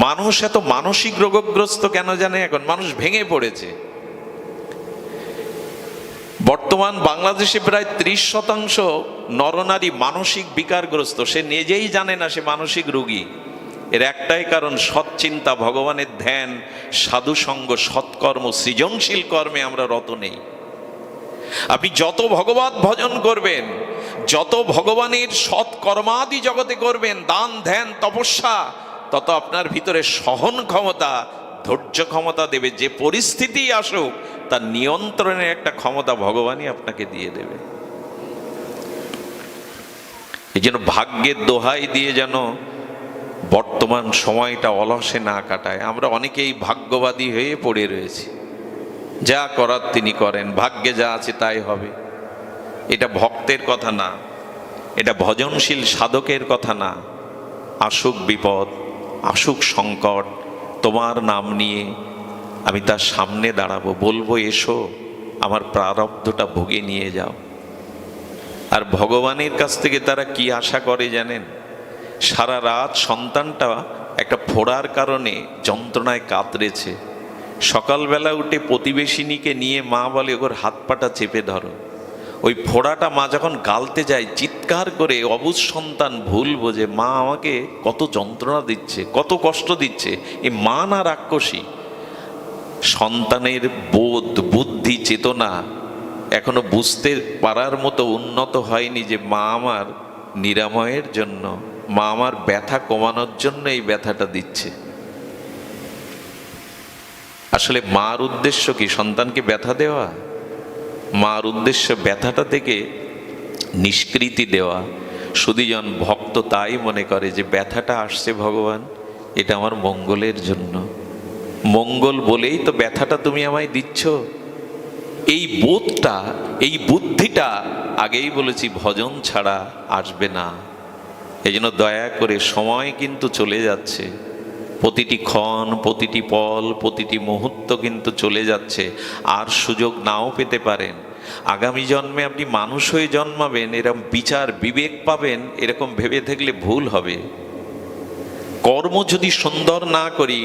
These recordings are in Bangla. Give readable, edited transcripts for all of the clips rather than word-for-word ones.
মানুষ এত মানসিক রোগগ্রস্ত কেন জানে? এখন মানুষ ভেঙে পড়েছে। বর্তমান বাংলাদেশে প্রায় 30% নরনারী মানসিক বিকারগ্রস্ত। সে নিজেই জানে না সে মানসিক রোগী। এর একটাই কারণ, সৎচিন্তা, ভগবানের ধ্যান, সাধুসঙ্গ, সৎকর্ম, সৃজনশীল কর্মে আমরা রত নেই। আপনি যত ভগবত ভজন করবেন, যত ভগবানের সৎকর্মাদি জগতে করবেন, দান ধ্যান তপস্যা, তত আপনার ভিতরে সহন ক্ষমতা, ধৈর্য ক্ষমতা দেবে। যে পরিস্থিতি আসুক তার নিয়ন্ত্রণের একটা ক্ষমতা ভগবানই আপনাকে দিয়ে দেবে। এই জন্য ভাগ্যের দোহাই দিয়ে যেন বর্তমান সময়টা অলসে না কাটায়। আমরা অনেকেই ভাগ্যবাদী হয়ে পড়ে রয়েছি, যা করার তিনি করেন, ভাগ্যে যা আছে তাই হবে। এটা ভক্তের কথা না, এটা ভজনশীল সাধকের কথা না। আসুক বিপদ, আসুক সংকট, তোমার নাম নিয়ে আমি তার সামনে দাঁড়াবো, বলবো এসো আমার প্রারব্ধটা ভোগে নিয়ে যাও। আর ভগবানের কাছ থেকে তারা কি আশা করে জানেন? সারা রাত সন্তানটা একটা ফোড়ার কারণে যন্ত্রণায় কাতরেছে, সকালবেলা উঠে প্রতিবেশিনীকে নিয়ে মা বলে ওর হাত পাটা চেপে ধরো। ওই ফোড়াটা মা যখন গালতে যায়, চিৎকার করে অবুঝ সন্তান ভুল বোঝে, মা আমাকে কত যন্ত্রণা দিচ্ছে, কত কষ্ট দিচ্ছে। এই মা না রাক্ষসী? সন্তানের বোধ, বুদ্ধি, চেতনা এখনো বুঝতে পারার মতো উন্নত হয়নি যে মা আমার নিরাময়ের জন্য, মা আমার ব্যথা কমানোর জন্য এই ব্যথাটা দিচ্ছে। আসলে মার উদ্দেশ্য কি? সন্তানকে ব্যথা দেওয়া? মার উদ্দেশ্য ব্যথাটা থেকে নিষ্কৃতি দেওয়া। সুধীজন ভক্ত তাই মনে করে যে ব্যথাটা আসছে ভগবান, এটা আমার মঙ্গলের জন্য, মঙ্গল বলেই তো ব্যথাটা তুমি আমায় দিচ্ছ। এই বোধটা, এই বুদ্ধিটা, আগেই বলেছি, ভজন ছাড়া আসবে না। এই জন্য দয়া করে, সময় কিন্তু চলে যাচ্ছে, প্রতিটি ক্ষণ, প্রতিটি পল, প্রতিটি মুহূর্ত কিন্তু চলে যাচ্ছে। আর সুযোগ নাও পেতে পারেন। আগামী জন্মে আপনি মানুষ হয়ে জন্মাবেন, এরকম বিচার বিবেক পাবেন, এরকম ভেবে থাকলে ভুল হবে। কর্ম যদি সুন্দর না করি,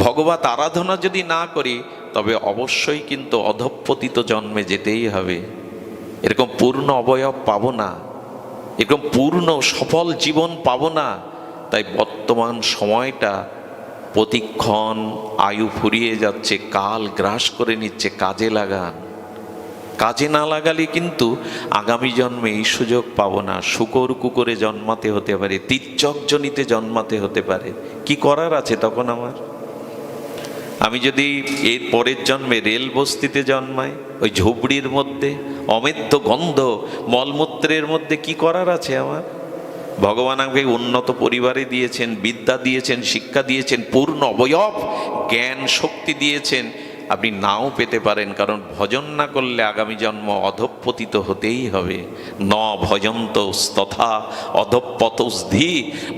ভগবত আরাধনা যদি না করি, তবে অবশ্যই কিন্তু অধঃপতিত জন্মে যেতেই হবে। এরকম পূর্ণ অবয়ব পাবো না, এরকম পূর্ণ সফল জীবন পাবো না। তাই বর্তমান সময়টা প্রতিক্ষণ আয়ু ফুরিয়ে যাচ্ছে, কাল গ্রাস করে নিচ্ছে, কাজে লাগান। কাজে না লাগালে কিন্তু আগামী জন্মে এই সুযোগ পাবো না। শুকর কুকুরে জন্মাতে হতে পারে, তীর্যকজনিতে জন্মাতে হতে পারে। কি করার আছে তখন আমার? আমি যদি এর পরের জন্মে রেল বস্তিতে জন্মাই, ওই ঝুপড়ির মধ্যে অমেদ্য গন্ধ মলমূত্রের মধ্যে, কি করার আছে আমার? ভগবান আমাকে উন্নত পরিবারে দিয়েছেন, বিদ্যা দিয়েছেন, শিক্ষা দিয়েছেন, পূর্ণ অবয়ব জ্ঞান শক্তি দিয়েছেন। আপনি নাও পেতে পারেন, কারণ ভজন না করলে আগামী জন্ম অধঃপতিত হতেই হবে। ন ভজন্ত তথা অধঃপতস্ধি।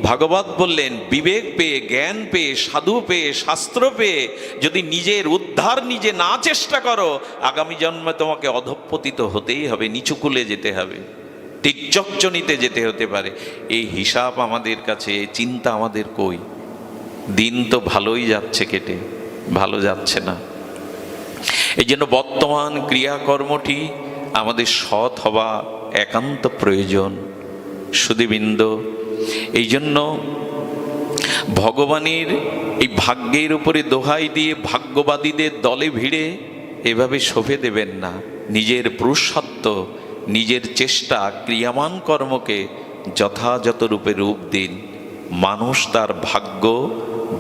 ভাগবত বললেন, বিবেক পেয়ে, জ্ঞান পেয়ে, সাধু পেয়ে, শাস্ত্র পেয়ে যদি নিজের উদ্ধার নিজে না চেষ্টা করো, আগামী জন্মে তোমাকে অধঃপতিত হতেই হবে, নিচুকুলে যেতে হবে, তীর্যকজনিতে যেতে হতে পারে। এই হিসাব আমাদের কাছে, এই চিন্তা আমাদের কই? দিন তো ভালোই যাচ্ছে কেটে, ভালো যাচ্ছে না। এই জন্য বর্তমান ক্রিয়াকর্মটি আমাদের সৎ হওয়া একান্ত প্রয়োজন। সুধীবৃন্দ, এই জন্য ভগবানের এই ভাগ্যের উপরে দোহাই দিয়ে ভাগ্যবাদীদের দলে ভিড়ে এভাবে শোভে দেবেন না। নিজের পুরুষার্থ, নিজের চেষ্টা, ক্রিয়ামান কর্মকে যথাযথ রূপে রূপ দিন। মানুষ তার ভাগ্য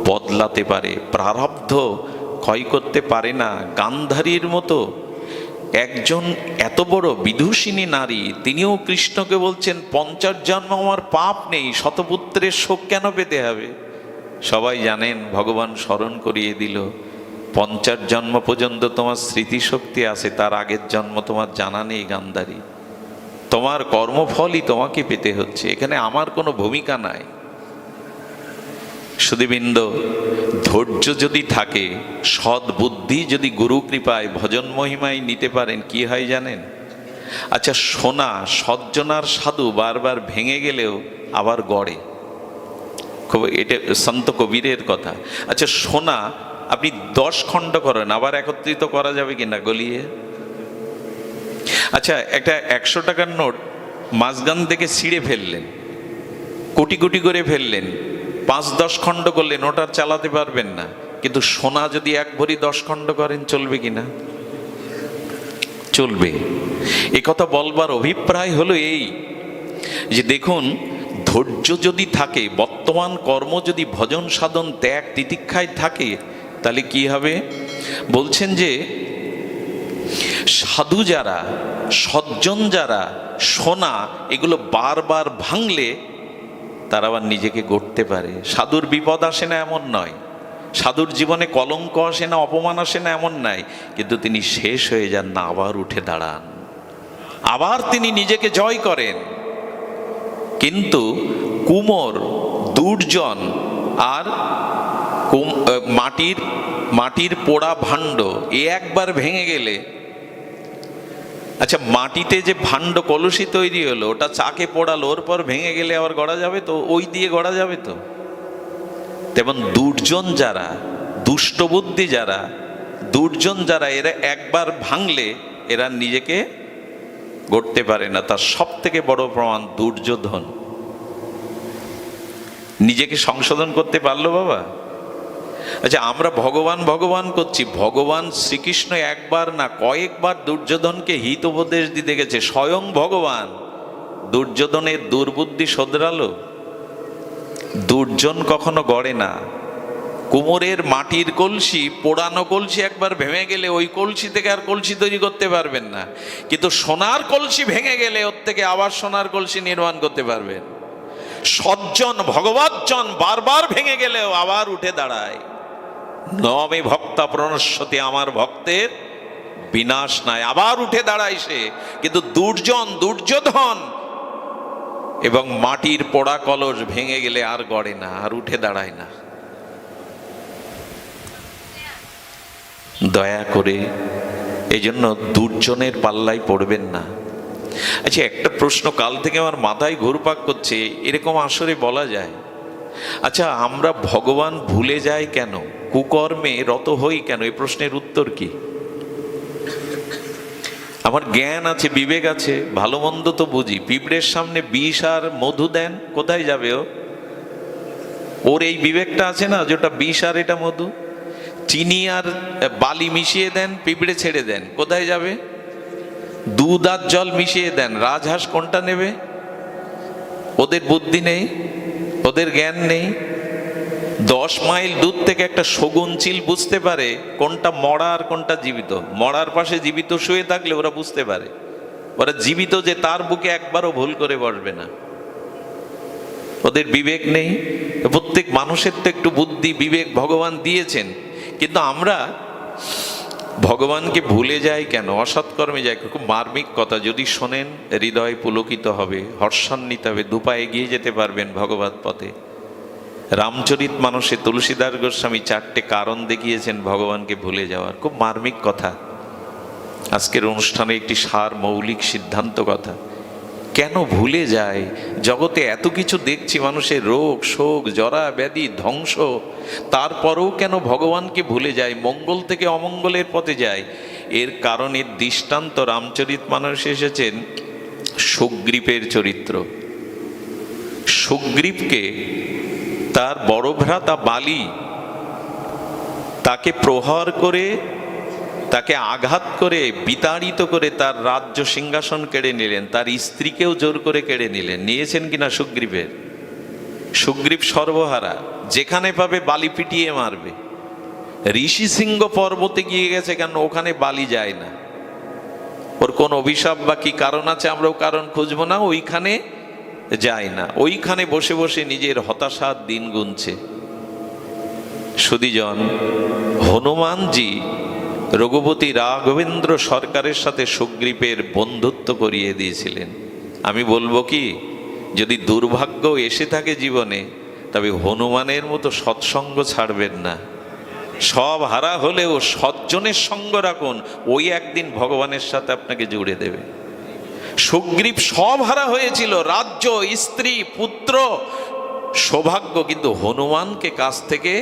বদলাতে পারে, প্রারব্ধ ক্ষয় করতে পারে না। গান্ধারীর মতো একজন এত বড় বিদুষিনী নারী, তিনিও কৃষ্ণকে বলছেন 50 জন্ম আমার পাপ নেই, শতপুত্রের শোক কেন পেতে হবে? সবাই জানেন, ভগবান স্মরণ করিয়ে দিল, 50 জন্ম পর্যন্ত তোমার স্মৃতিশক্তি আছে, তার আগের জন্ম তোমার জানা নেই গান্ধারী। তোমার কর্মফলই তোমাকে পেতে হচ্ছে, এখানে আমার কোনো ভূমিকা নাই। সুধীবৃন্দ, ধৈর্য যদি থাকে, সৎ বুদ্ধি যদি গুরু কৃপায় ভজন মহিমায় নিতে পারেন, কি হয় জানেন? আচ্ছা, সোনা সজ্জনার সাধু বারবার ভেঙে গেলেও আবার গড়ে। খুব, এটা সন্ত কবিরের কথা। আচ্ছা সোনা আপনি 10 খণ্ড করেন, আবার একত্রিত করা যাবে কিনা গলিয়ে? আচ্ছা একটা 100 টাকার নোট মাঝখান থেকে ছিঁড়ে ফেললেন, কোটি কোটি করে ফেললেন, 5-10 খণ্ড করলেন, ওটা চালাতে পারবেন না। কিন্তু সোনা যদি 1 ভরি 10 খণ্ড করেন চলবে কিনা? চলবে। এ কথা বলবার অভিপ্রায় হলো এই যে দেখুন, ধৈর্য যদি থাকে, বর্তমান কর্ম যদি ভজন সাধন ত্যাগ তিতিক্ষায় থাকে, তাহলে কি হবে? বলছেন যে সাধু যারা, সজ্জন যারা, সোনা এগুলো বারবার ভাঙলে তারা আবার নিজেকে গড়তে পারে। সাধুর বিপদ আসে না এমন নয়, সাধুর জীবনে কলঙ্ক আসে না, অপমান আসে না এমন নাই, কিন্তু তিনি শেষ হয়ে যান না, আবার উঠে দাঁড়ান, আবার তিনি নিজেকে জয় করেন। কিন্তু কুমোর, দুর্জন আর মাটির পোড়া ভাণ্ড এ একবার ভেঙে গেলে, আচ্ছা মাটিতে যে ভাণ্ড কলসি তৈরি হলো ওটা চাকে পোড়ালো, ওর পর ভেঙে গেলে আবার গড়া যাবে তো? ওই দিয়ে গড়া যাবে তো? তেমন দুর্জন যারা, দুষ্টবুদ্ধি যারা, দুর্জন যারা, এরা একবার ভাঙলে এরা নিজেকে গড়তে পারে না। তার সব থেকে বড় প্রমাণ দুর্যোধন নিজেকে সংশোধন করতে পারলো বাবা। আচ্ছা আমরা ভগবান ভগবান করছি, ভগবান শ্রীকৃষ্ণ একবার না কয়েকবার দুর্যোধনকে হিত উপদেশ দিতে গেছে, স্বয়ং ভগবান দুর্যোধনের দুর্বুদ্ধি শোধরালো। দুর্জন কখনো গড়ে না। কুমোরের মাটির কলসি, পোড়ানো কলসি একবার ভেঙে গেলে ওই কলসি থেকে আর কলসি তৈরি করতে পারবেন না, কিন্তু সোনার কলসি ভেঙে গেলে ওর থেকে আবার সোনার কলসি নির্মাণ করতে পারবেন। সজ্জন ভগবৎজন বারবার ভেঙে গেলেও আবার উঠে দাঁড়ায়। নমে ভক্তা প্রণশ্যতি, আমার ভক্তের বিনাশ নাই, আবার উঠে দাঁড়ায় সে। কিন্তু দুর্জন, দুর্যোধন এবং মাটির পোড়া কলস ভেঙে গেলে আর গড়ে না, আর উঠে দাঁড়ায় না। দয়া করে এই জন্য দুর্জনের পাল্লায় পড়বেন না। আচ্ছা একটা প্রশ্ন কাল থেকে আমার মাথায় ঘুরপাক করছে, এরকম আসরে বলা যায়? আচ্ছা আমরা ভগবান ভুলে যাই কেন, কুকর্মে রত হই কেন? এই প্রশ্নের উত্তর কি? আমার জ্ঞান আছে, বিবেক আছে, ভালো মন্দ তো বুঝি। পিঁপড়ের সামনে বিষ আর মধু দেন, কোথায় যাবে ও? ওর এই বিবেকটা আছে না যেটা বিষ আর এটা মধু। চিনি আর বালি মিশিয়ে দেন, পিঁপড়ে ছেড়ে দেন, কোথায় যাবে? দুধ আর জল মিশিয়ে দেন, রাজহাঁস কোনটা নেবে? ওদের বুদ্ধি নেই, ওদের জ্ঞান নেই। 10 মাইল দূর থেকে একটা শগুন চিল বুঝতে পারে কোনটা মরা আর কোনটা জীবিত। মরার পাশে জীবিত শুয়ে থাকলে ওরা বুঝতে পারে, ওরা জীবিত যে তার বুকে একবারও ভুল করে বসবে না। ওদের বিবেক নেই। প্রত্যেক মানুষের তো একটু বুদ্ধি বিবেক ভগবান দিয়েছেন, কিন্তু আমরা ভগবানকে ভুলে যাই কেন, অসৎকর্মে যাই। খুব মার্মিক কথা, যদি শোনেন হৃদয় পুলকিত হবে, হর্ষান্বিত হবে, দুপায়ে এগিয়ে যেতে পারবেন ভগবত পথে। রামচরিত মানসে তুলসীদাস গোস্বামী 4টে কারণ দেখিয়েছেন ভগবানকে ভুলে যাওয়ার। খুব মার্মিক কথা। আজকের অনুষ্ঠানে একটি সার মৌলিক সিদ্ধান্ত কথা, কেন ভুলে যায়? জগতে এত কিছু দেখছি, মানুষের রোগ শোক জরা ব্যাধি ধ্বংস, তারপরেও কেন ভগবানকে ভুলে যায়, মঙ্গল থেকে অমঙ্গলের পথে যায়? এর কারণের দৃষ্টান্ত রামচরিত মানসে এসেছেন সুগ্রীবের চরিত্র। সুগ্রীবকে তার বড় ভ্রাতা বালি তাকে প্রহার করে, তাকে আঘাত করে, বিতাড়িত করে তার রাজ্য সিংহাসন কেড়ে নিলেন, তার স্ত্রীকেও জোর করে কেড়ে নিলেন। নিয়েছেন কিনা সুগ্রীবের? সুগ্রীব সর্বহারা, যেখানে পাবে বালি পিটিয়ে মারবে। ঋষি সিংহ পর্বতে গিয়ে গেছে কেন? ওখানে বালি যায় না। ওর কোন অভিশাপ বা কি কারণ আছে, আমরাও কারণ খুঁজবো না, ওইখানে যায় না। ওইখানে বসে বসে নিজের হতাশার দিন গুনছে। সুধীজন, হনুমানজি রঘুপতি রাঘবেন্দ্র সরকারের সাথে সুগ্রীবের বন্ধুত্ব করিয়ে দিয়েছিলেন। আমি বলবো কি, যদি দুর্ভাগ্য এসে থাকে জীবনে, তবে হনুমানের মতো সৎসঙ্গ ছাড়বেন না। সব হারা হলেও সজ্জনের সঙ্গ রাখুন, ওই একদিন ভগবানের সাথে আপনাকে জুড়ে দেবে। সুগ্রীব সব হারা হয়েছিল, রাজ্য, স্ত্রী, পুত্র, সৌভাগ্য, কিন্তু হনুমানকে কাছ থেকে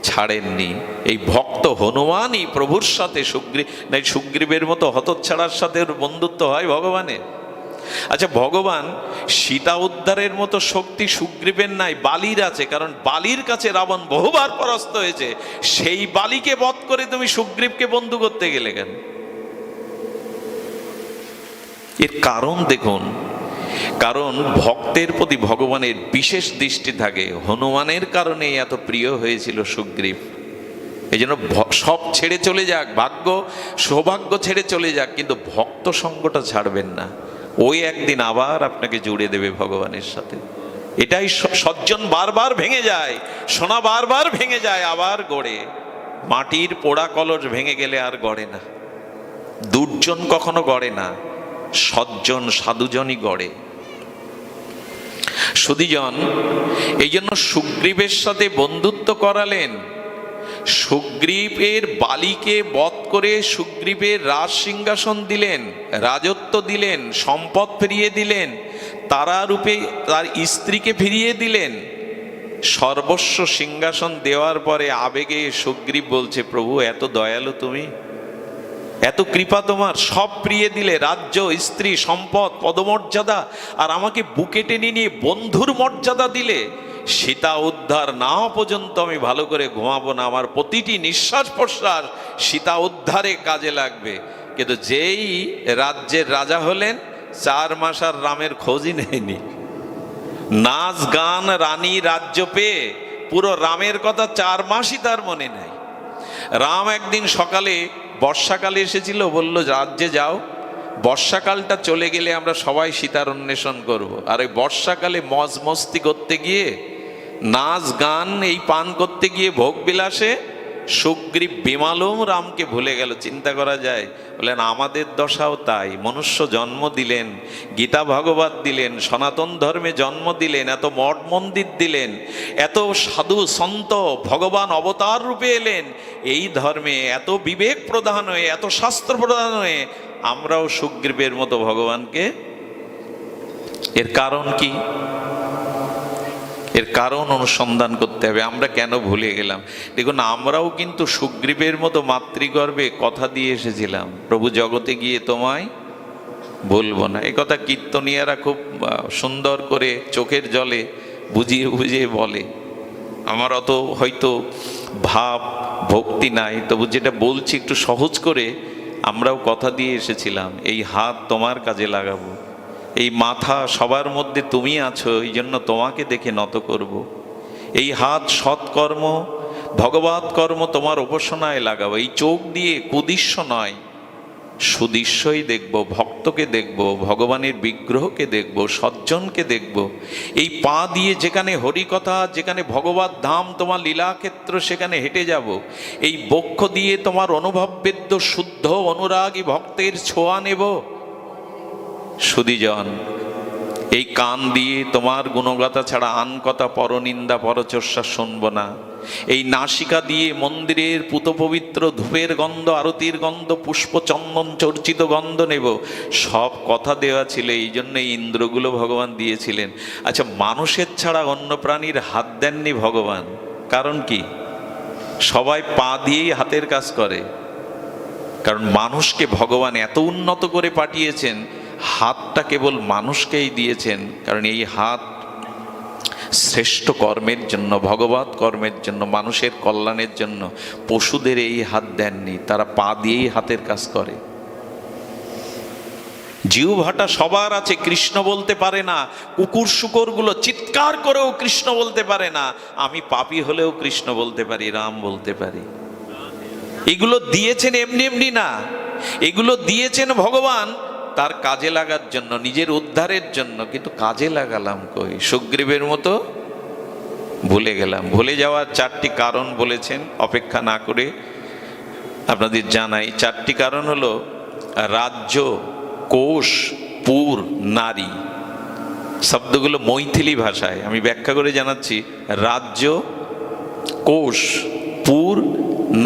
ছাড়েননি। এই ভক্ত হনুমানই প্রভুর সাথে সুগ্রীবের মতো হতচ্ছাড়ার সাথে বন্ধুত্ব হয় ভগবানের। আচ্ছা, ভগবান সীতা উদ্ধারের মতো শক্তি সুগ্রীবের নাই, বালির আছে। কারণ বালির কাছে রাবণ বহুবার পরাস্ত হয়েছে, সেই বালিকে বধ করে তুমি সুগ্রীবকে বন্ধু করতে গেলে কেন? এর কারণ দেখুন, কারণ ভক্তের প্রতি ভগবানের বিশেষ দৃষ্টি থাকে। হনুমানের কারণে এত প্রিয় হয়েছিল সুগ্রীব। এই জন্য সব ছেড়ে চলে যাক, ভাগ্য সৌভাগ্য ছেড়ে চলে যাক, কিন্তু ভক্ত সঙ্গটা ছাড়বেন না। ওই একদিন আবার আপনাকে জুড়ে দেবে ভগবানের সাথে। এটাই সজ্জন বারবার ভেঙে যায়, সোনা বারবার ভেঙে যায়, আবার গড়ে। মাটির পোড়া কলস ভেঙে গেলে আর গড়ে না। দুর্জন কখনো গড়ে না, সজ্জন সাধুজনই গড়ে। সুধীজন এই জন্য সুগ্রীবের সাথে বন্ধুত্ব করালেন। সুগ্রীবের বালিকে বধ করে সুগ্রীবের রাজ সিংহাসন দিলেন, রাজত্ব দিলেন, সম্পদ ফিরিয়ে দিলেন, তারা রূপে তার স্ত্রীকে ফিরিয়ে দিলেন। সর্বস্ব সিংহাসন দেওয়ার পরে আবেগে সুগ্রীব বলছে, প্রভু এত দয়ালু তুমি, এত কৃপা তোমার, সব ফিরিয়ে দিলে, রাজ্য, স্ত্রী, সম্পদ, পদমর্যাদা, আর আমাকে বুকে টেনে নিয়ে বন্ধুর মর্যাদা দিলে। সীতা উদ্ধার না হওয়া পর্যন্ত আমি ভালো করে ঘুমাবো না, আমার প্রতিটি নিঃশ্বাস প্রশ্বাস সীতা উদ্ধারে কাজে লাগবে। কিন্তু যেই রাজ্যের রাজা হলেন, 4 মাস আর রামের খোঁজই নেয়নি। নাচ গান রানী রাজ্য পেয়ে পুরো রামের কথা 4 মাসই তার মনে নাই। রাম একদিন সকালে, বর্ষাকালে এসেছিল, বলল রাজ্যে যাও, বর্ষাকালটা চলে গেলে আমরা সবাই সীতার অন্বেষণ করব। আর ওই বর্ষাকালে মজ মস্তি করতে গিয়ে, নাচ গান এই পান করতে গিয়ে, ভোগ বিলাসে সুগ্রীব বেমালুম রামকে ভুলে গেল। চিন্তা করা যায়? বলেন আমাদের দশাও তাই। মনুষ্য জন্ম দিলেন, গীতা ভাগবত দিলেন, সনাতন ধর্মে জন্ম দিলেন, এত মঠ মন্দির দিলেন, এত সাধু সন্ত ভগবান অবতার রূপে এলেন। এই ধর্মে এত বিবেক প্রধান হয়ে, এত শাস্ত্র প্রধান হয়ে আমরাও সুগ্রীবের মতো ভগবানকে, এর কারণ কি? এর কারণ অনুসন্ধান করতে হবে। আমরা কেন ভুলে গেলাম? দেখুন, আমরাও কিন্তু সুগ্রীবের মতো মাতৃগর্ভে কথা দিয়ে এসেছিলাম, প্রভু জগতে গিয়ে তোমায় বলবো না। এ কথা কীর্তনীয়ারা খুব সুন্দর করে চোখের জলে বুঝিয়ে বুঝিয়ে বলে। আমার অত হয়তো ভাব ভক্তি নাই, তবু যেটা বলছি একটু সহজ করে। আমরাও কথা দিয়ে এসেছিলাম, এই হাত তোমার কাজে লাগাবো, এই মাথা সবার মধ্যে তুমি আছো, এই জন্য তোমাকে দেখে নত করব। এই হাত সৎকর্ম ভগবৎ কর্ম তোমার উপাসনায় লাগাবো। এই চোখ দিয়ে কুদৃশ্য নয়, সুদৃশ্যই দেখব, ভক্তকে দেখব, ভগবানের বিগ্রহকে দেখব, সজ্জনকে দেখব। এই পা দিয়ে যেখানে হরিকথা, যেখানে ভগবৎ ধাম তোমার লীলাক্ষেত্র, সেখানে হেঁটে যাব। এই বক্ষ দিয়ে তোমার অনুভববেদ্য শুদ্ধ অনুরাগী ভক্তের ছোঁয়া নেব। সুধীজন এই কান দিয়ে তোমার গুণগাথা ছাড়া আন কথা, পরনিন্দা পরচর্চা শুনব না। এই নাসিকা দিয়ে মন্দিরের পুত পবিত্র ধূপের গন্ধ, আরতির গন্ধ, পুষ্প চন্দন চর্চিত গন্ধ নেব। সব কথা দেওয়া ছিল, এই জন্য ইন্দ্রগুলো ভগবান দিয়েছিলেন। আচ্ছা, মানুষের ছাড়া অন্য প্রাণীর হাত দেননি ভগবান, কারণ কি? সবাই পা দিয়েই হাতের কাজ করে। কারণ মানুষকে ভগবান এত উন্নত করে পাঠিয়েছেন, হাতটা কেবল মানুষকেই দিয়েছেন। কারণ এই হাত শ্রেষ্ঠ কর্মের জন্য, ভগবৎ কর্মের জন্য, মানুষের কল্যাণের জন্য। পশুদের এই হাত দেননি, তারা পা দিয়েই হাতের কাজ করে। জিহ্বাটা সবার আছে, কৃষ্ণ বলতে পারে না। কুকুর শুকরগুলো চিৎকার করেও কৃষ্ণ বলতে পারে না। আমি পাপী হলেও কৃষ্ণ বলতে পারি, রাম বলতে পারি। এগুলো দিয়েছেন এমনি এমনি না, এগুলো দিয়েছেন ভগবান তার কাজে লাগার জন্য, নিজের উদ্ধারের জন্য। কিন্তু কাজে লাগালাম কই? সুগ্রীবের মতো ভুলে গেলাম। ভুলে যাওয়ার 4টি কারণ বলেছেন, অপেক্ষা না করে আপনাদের জানাই। 4টি কারণ হলো রাজ্য, কোষ, পুর, নারী। শব্দগুলো মৈথিলি ভাষায়, আমি ব্যাখ্যা করে জানাচ্ছি। রাজ্য, কোষ, পুর,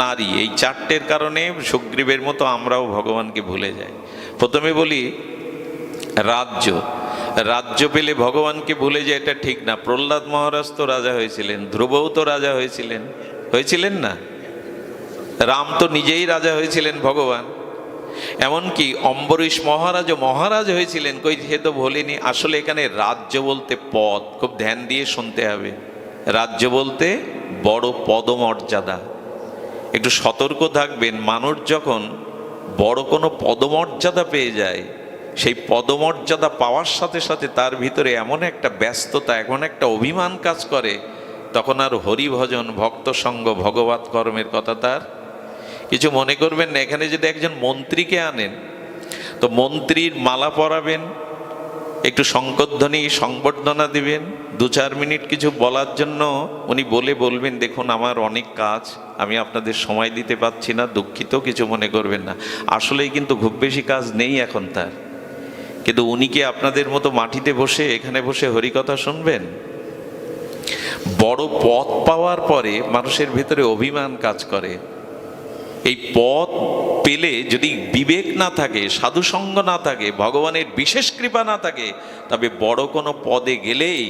নারী, এই 4টের কারণে সুগ্রীবের মতো আমরাও ভগবানকে ভুলে যাই। প্রথমে বলি রাজ্য। রাজ্য পেলে ভগবানকে ভুলে যায়, এটা ঠিক না। প্রহ্লাদ মহারাজ তো রাজা হয়েছিলেন, ধ্রুবও তো রাজা হয়েছিলেন না? রাম তো নিজেই রাজা হয়েছিলেন ভগবান। এমনকি অম্বরীশ মহারাজও মহারাজ হয়েছিলেন, কই সে তো ভোলেনি। আসলে এখানে রাজ্য বলতে পদ, খুব ধ্যান দিয়ে শুনতে হবে। রাজ্য বলতে বড় পদমর্যাদা। একটু সতর্ক থাকবেন, মানুষ যখন বড় কোনো পদমর্যাদা পেয়ে যায়, সেই পদমর্যাদা পাওয়ার সাথে সাথে তার ভিতরে এমন একটা ব্যস্ততা, এমন একটা অভিমান কাজ করে, তখন আর হরিভজন, ভক্ত সঙ্গ, ভগবত কর্মের কথা তার কিছু মনে করবেন না। এখানে যদি একজন মন্ত্রীকে আনেন, তো মন্ত্রীর মালা পরাবেন, একটু শঙ্করধ্বনি সংবর্ধনা দিবেন, 2-4 মিনিট কিছু বলার জন্য উনি বলবেন, দেখুন আমার অনেক কাজ, আমি আপনাদের সময় দিতে পারছি না, দুঃখিত, কিছু মনে করবেন না। আসলেই কিন্তু খুব বেশি কাজ নেই এখন তার। কিন্তু উনি কি আপনাদের মতো মাটিতে বসে, এখানে বসে হরিকথা শুনবেন? বড় পদ পাওয়ার পরে মানুষের ভিতরে অভিমান কাজ করে। এই পদ পেলে যদি বিবেক না থাকে, সাধুসঙ্গ না থাকে, ভগবানের বিশেষ কৃপা না থাকে, তবে বড় কোনো পদে গেলেই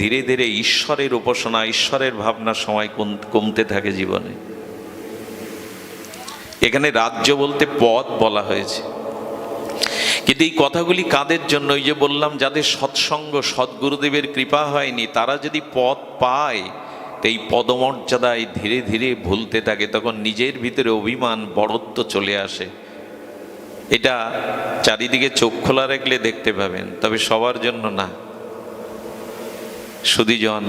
ধীরে ধীরে ঈশ্বরের উপাসনা, ঈশ্বরের ভাবনার সময় কমতে থাকে জীবনে। এখানে রাজ্য বলতে পদ বলা হয়েছে। কিন্তু এই কথাগুলি কাদের জন্য? ওই যে বললাম, যাদের সৎসঙ্গ, সদ্গুরুদেবের কৃপা হয়নি, তারা যদি পদ পায়, এই পদমর্যাদায় ধীরে ধীরে ভুলতে থাকে, তখন নিজের ভিতরে অভিমান, বড়ত্ব চলে আসে। এটা চারিদিকে চোখ খোলা রাখলে দেখতে পাবেন, তবে সবার জন্য না। সুধীজন,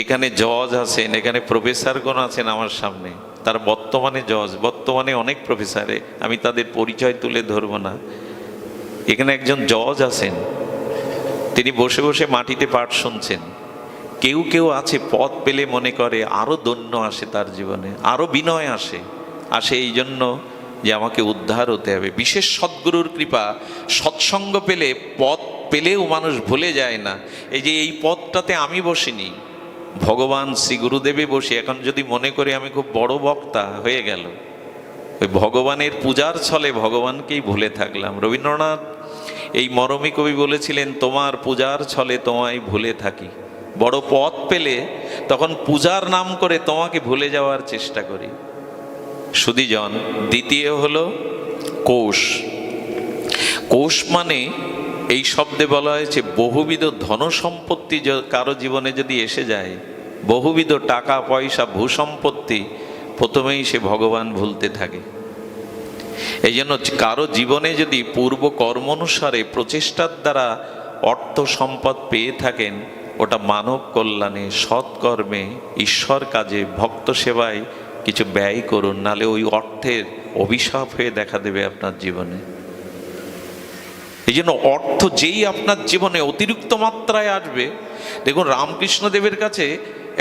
এখানে জজ আছেন, এখানে প্রফেসরগণ আছেন আমার সামনে, তার বর্তমানে জজ, বর্তমানে অনেক প্রফেসরে, আমি তাদের পরিচয় তুলে ধরবো না। এখানে একজন জজ আছেন, তিনি বসে বসে মাটিতে পাঠ শুনছেন। কেউ কেউ আছে পদ পেলে মনে করে আরো দৈন্য আসে তার জীবনে, আরো বিনয় আসে এই জন্য যে আমাকে উদ্ধার হতে হবে। বিশেষ সদ্গুরুর কৃপা, সৎসঙ্গ পেলে, পদ পেলেও মানুষ ভুলে যায় না। এই যে এই পদটাতে আমি বসিনি, ভগবান শ্রী গুরুদেবে বসে, এখন যদি মনে করি আমি খুব বড় বক্তা হয়ে গেল, ওই ভগবানের পূজার ছলে ভগবানকেই ভুলে থাকলাম। রবীন্দ্রনাথ এই মরমী কবি বলেছিলেন, তোমার পূজার ছলে তোমায় ভুলে থাকি। বড় পদ পেলে তখন পূজার নাম করে তোমাকে ভুলে যাওয়ার চেষ্টা করি। সুধীজন, দ্বিতীয় হলো কোষ। কোষ মানে এই শব্দে বলা হয়েছে বহুবিধ ধন সম্পত্তি কারো জীবনে যদি এসে যায়, বহুবিধ টাকা পয়সা, ভূসম্পত্তি, প্রথমেই সে ভগবান ভুলতে থাকে। এই জন্য কারো জীবনে যদি পূর্ব কর্ম অনুসারে প্রচেষ্টার দ্বারা অর্থ সম্পদ পেয়ে থাকেন, ওটা মানব কল্যাণে, সৎকর্মে, ঈশ্বর কাজে, ভক্ত সেবায় কিছু ব্যয় করুন, নালে ওই অর্থের অভিশাপ হয়ে দেখা দেবে আপনার জীবনে। এই জন্য অর্থ যেই আপনার জীবনে অতিরিক্ত মাত্রায় আসবে, দেখুন রামকৃষ্ণদেবের কাছে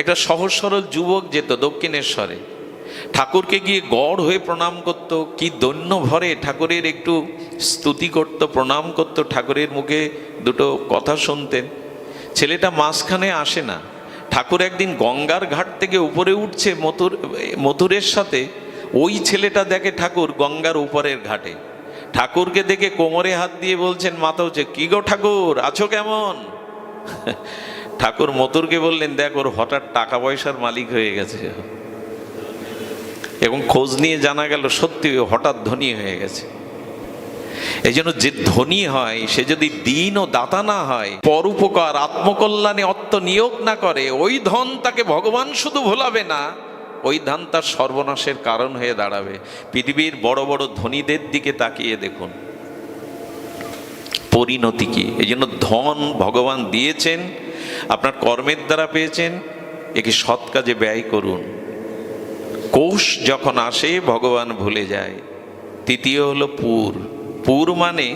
একটা সহজ সরল যুবক যেত দক্ষিণেশ্বরে, ঠাকুরকে গিয়ে গড় হয়ে প্রণাম করত, কি দৈন্য ভরে ঠাকুরের একটু স্তুতি করত, প্রণাম করত, ঠাকুরের মুখে দুটো কথা শুনতেন। ছেলেটা মাঝখানে আসে না। ঠাকুর একদিন গঙ্গার ঘাট থেকে উপরে উঠছে মথুরের সাথে, ওই ছেলেটা দেখে ঠাকুর গঙ্গার উপরের ঘাটে। ঠাকুরকে দেখে কোমরে হাত দিয়ে বলছেন, মাথা হচ্ছে, কি গো ঠাকুর, আছো কেমন? ঠাকুর মথুরকে বললেন, দেখ ওর হঠাৎ টাকা পয়সার মালিক হয়ে গেছে, এবং খোঁজ নিয়ে জানা গেল সত্যি হঠাৎ ধনী হয়ে গেছে। এই জন্য যে ধনী হয় সে যদি দীন ও দাতা না হয়, পরোপকার, আত্মকল্যাণে অর্থ নিয়োগ না করে, ওই ধন তাকে ভগবান শুধু ভোলাবে না, ওই ধন তার সর্বনাশের কারণ হয়ে দাঁড়াবে। পৃথিবীর বড় বড় ধনীদের দিকে তাকিয়ে দেখুন পরিণতি কি। এই জন্য ধন ভগবান দিয়েছেন, আপনার কর্মের দ্বারা পেয়েছেন, একে সৎ কাজে ব্যয় করুন। কোষ যখন আসে ভগবান ভুলে যায়। তৃতীয় হলো পুর। পুর মানে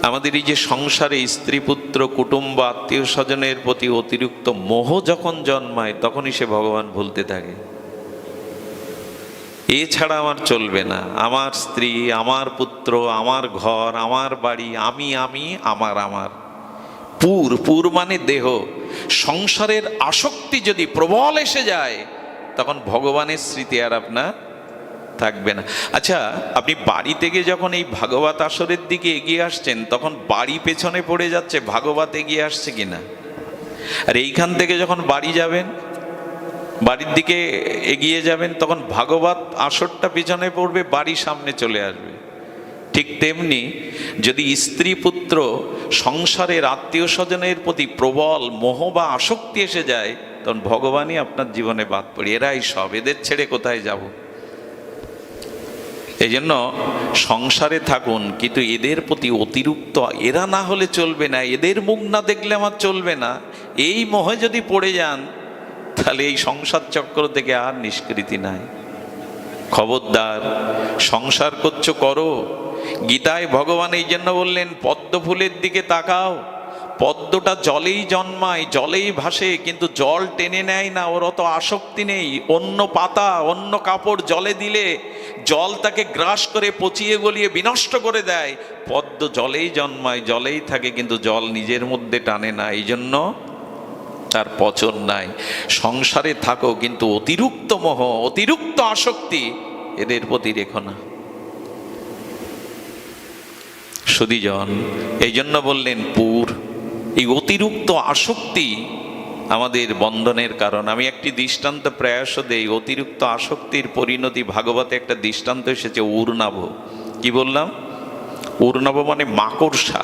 আমাদের এই যে সংসারে স্ত্রী, পুত্র, কুটুম্ব, আত্মীয় স্বজনের প্রতি অতিরিক্ত মোহ যখন জন্মায়, তখনই সে ভগবান ভুলতে থাকে। এছাড়া আমার চলবে না, আমার স্ত্রী, আমার পুত্র, আমার ঘর, আমার বাড়ি, আমি আমার আমার। পুর মানে দেহ। সংসারের আসক্তি যদি প্রবল এসে যায়, তখন ভগবানের স্মৃতি আর আপনার থাকবে না। আচ্ছা, আপনি বাড়ি থেকে যখন এই ভাগবত আসরের দিকে এগিয়ে আসছেন, তখন বাড়ি পেছনে পড়ে যাচ্ছে, ভাগবত এগিয়ে আসছে কিনা? আর এইখান থেকে যখন বাড়ি যাবেন, বাড়ির দিকে এগিয়ে যাবেন, তখন ভাগবত আসরটা পিছনে পড়বে, বাড়ি সামনে চলে আসবে। ঠিক তেমনি যদি স্ত্রী পুত্র সংসারের আত্মীয় স্বজনের প্রতি প্রবল মোহ বা আসক্তি এসে যায়, তখন ভগবানই আপনার জীবনে বাদ পড়ে। এরাই সব, এদের ছেড়ে কোথায় যাব? এই জন্য সংসারে থাকুন, কিন্তু এদের প্রতি অতিরিক্ত, এরা না হলে চলবে না, এদের মুখ না দেখলে আমার চলবে না, এই মোহে যদি পড়ে যান, তাহলে এই সংসার চক্র থেকে আর নিষ্কৃতি নাই। খবরদার, সংসার করছো করো। গীতায় ভগবান এই জন্য বললেন, পদ্ম ফুলের দিকে তাকাও, পদ্মটা জলেই জন্মায়, জলেই ভাসে, কিন্তু জল টেনে নেয় না, ওর অত আসক্তি নেই। অন্য পাতা, অন্য কাপড় জলে দিলে জল তাকে গ্রাস করে পচিয়ে গলিয়ে বিনষ্ট করে দেয়। পদ্ম জলেই জন্মায়, জলেই থাকে, কিন্তু জল নিজের মধ্যে টানে না, এই জন্য তার পচন নাই। সংসারে থাকো, কিন্তু অতিরিক্ত মোহ, অতিরিক্ত আসক্তি এদের প্রতি রেখো না। সুধীজন, এই জন্য বললেন পুর, এই অতিরিক্ত আসক্তি আমাদের বন্ধনের কারণ। আমি একটি দৃষ্টান্ত প্রয়াস দেই। অতিরিক্ত আসক্তির পরিণতি ভাগবতে একটা দৃষ্টান্ত এসেছে, উর্নাভ। কি বললাম? উর্নাভ মানে মাকড়সা।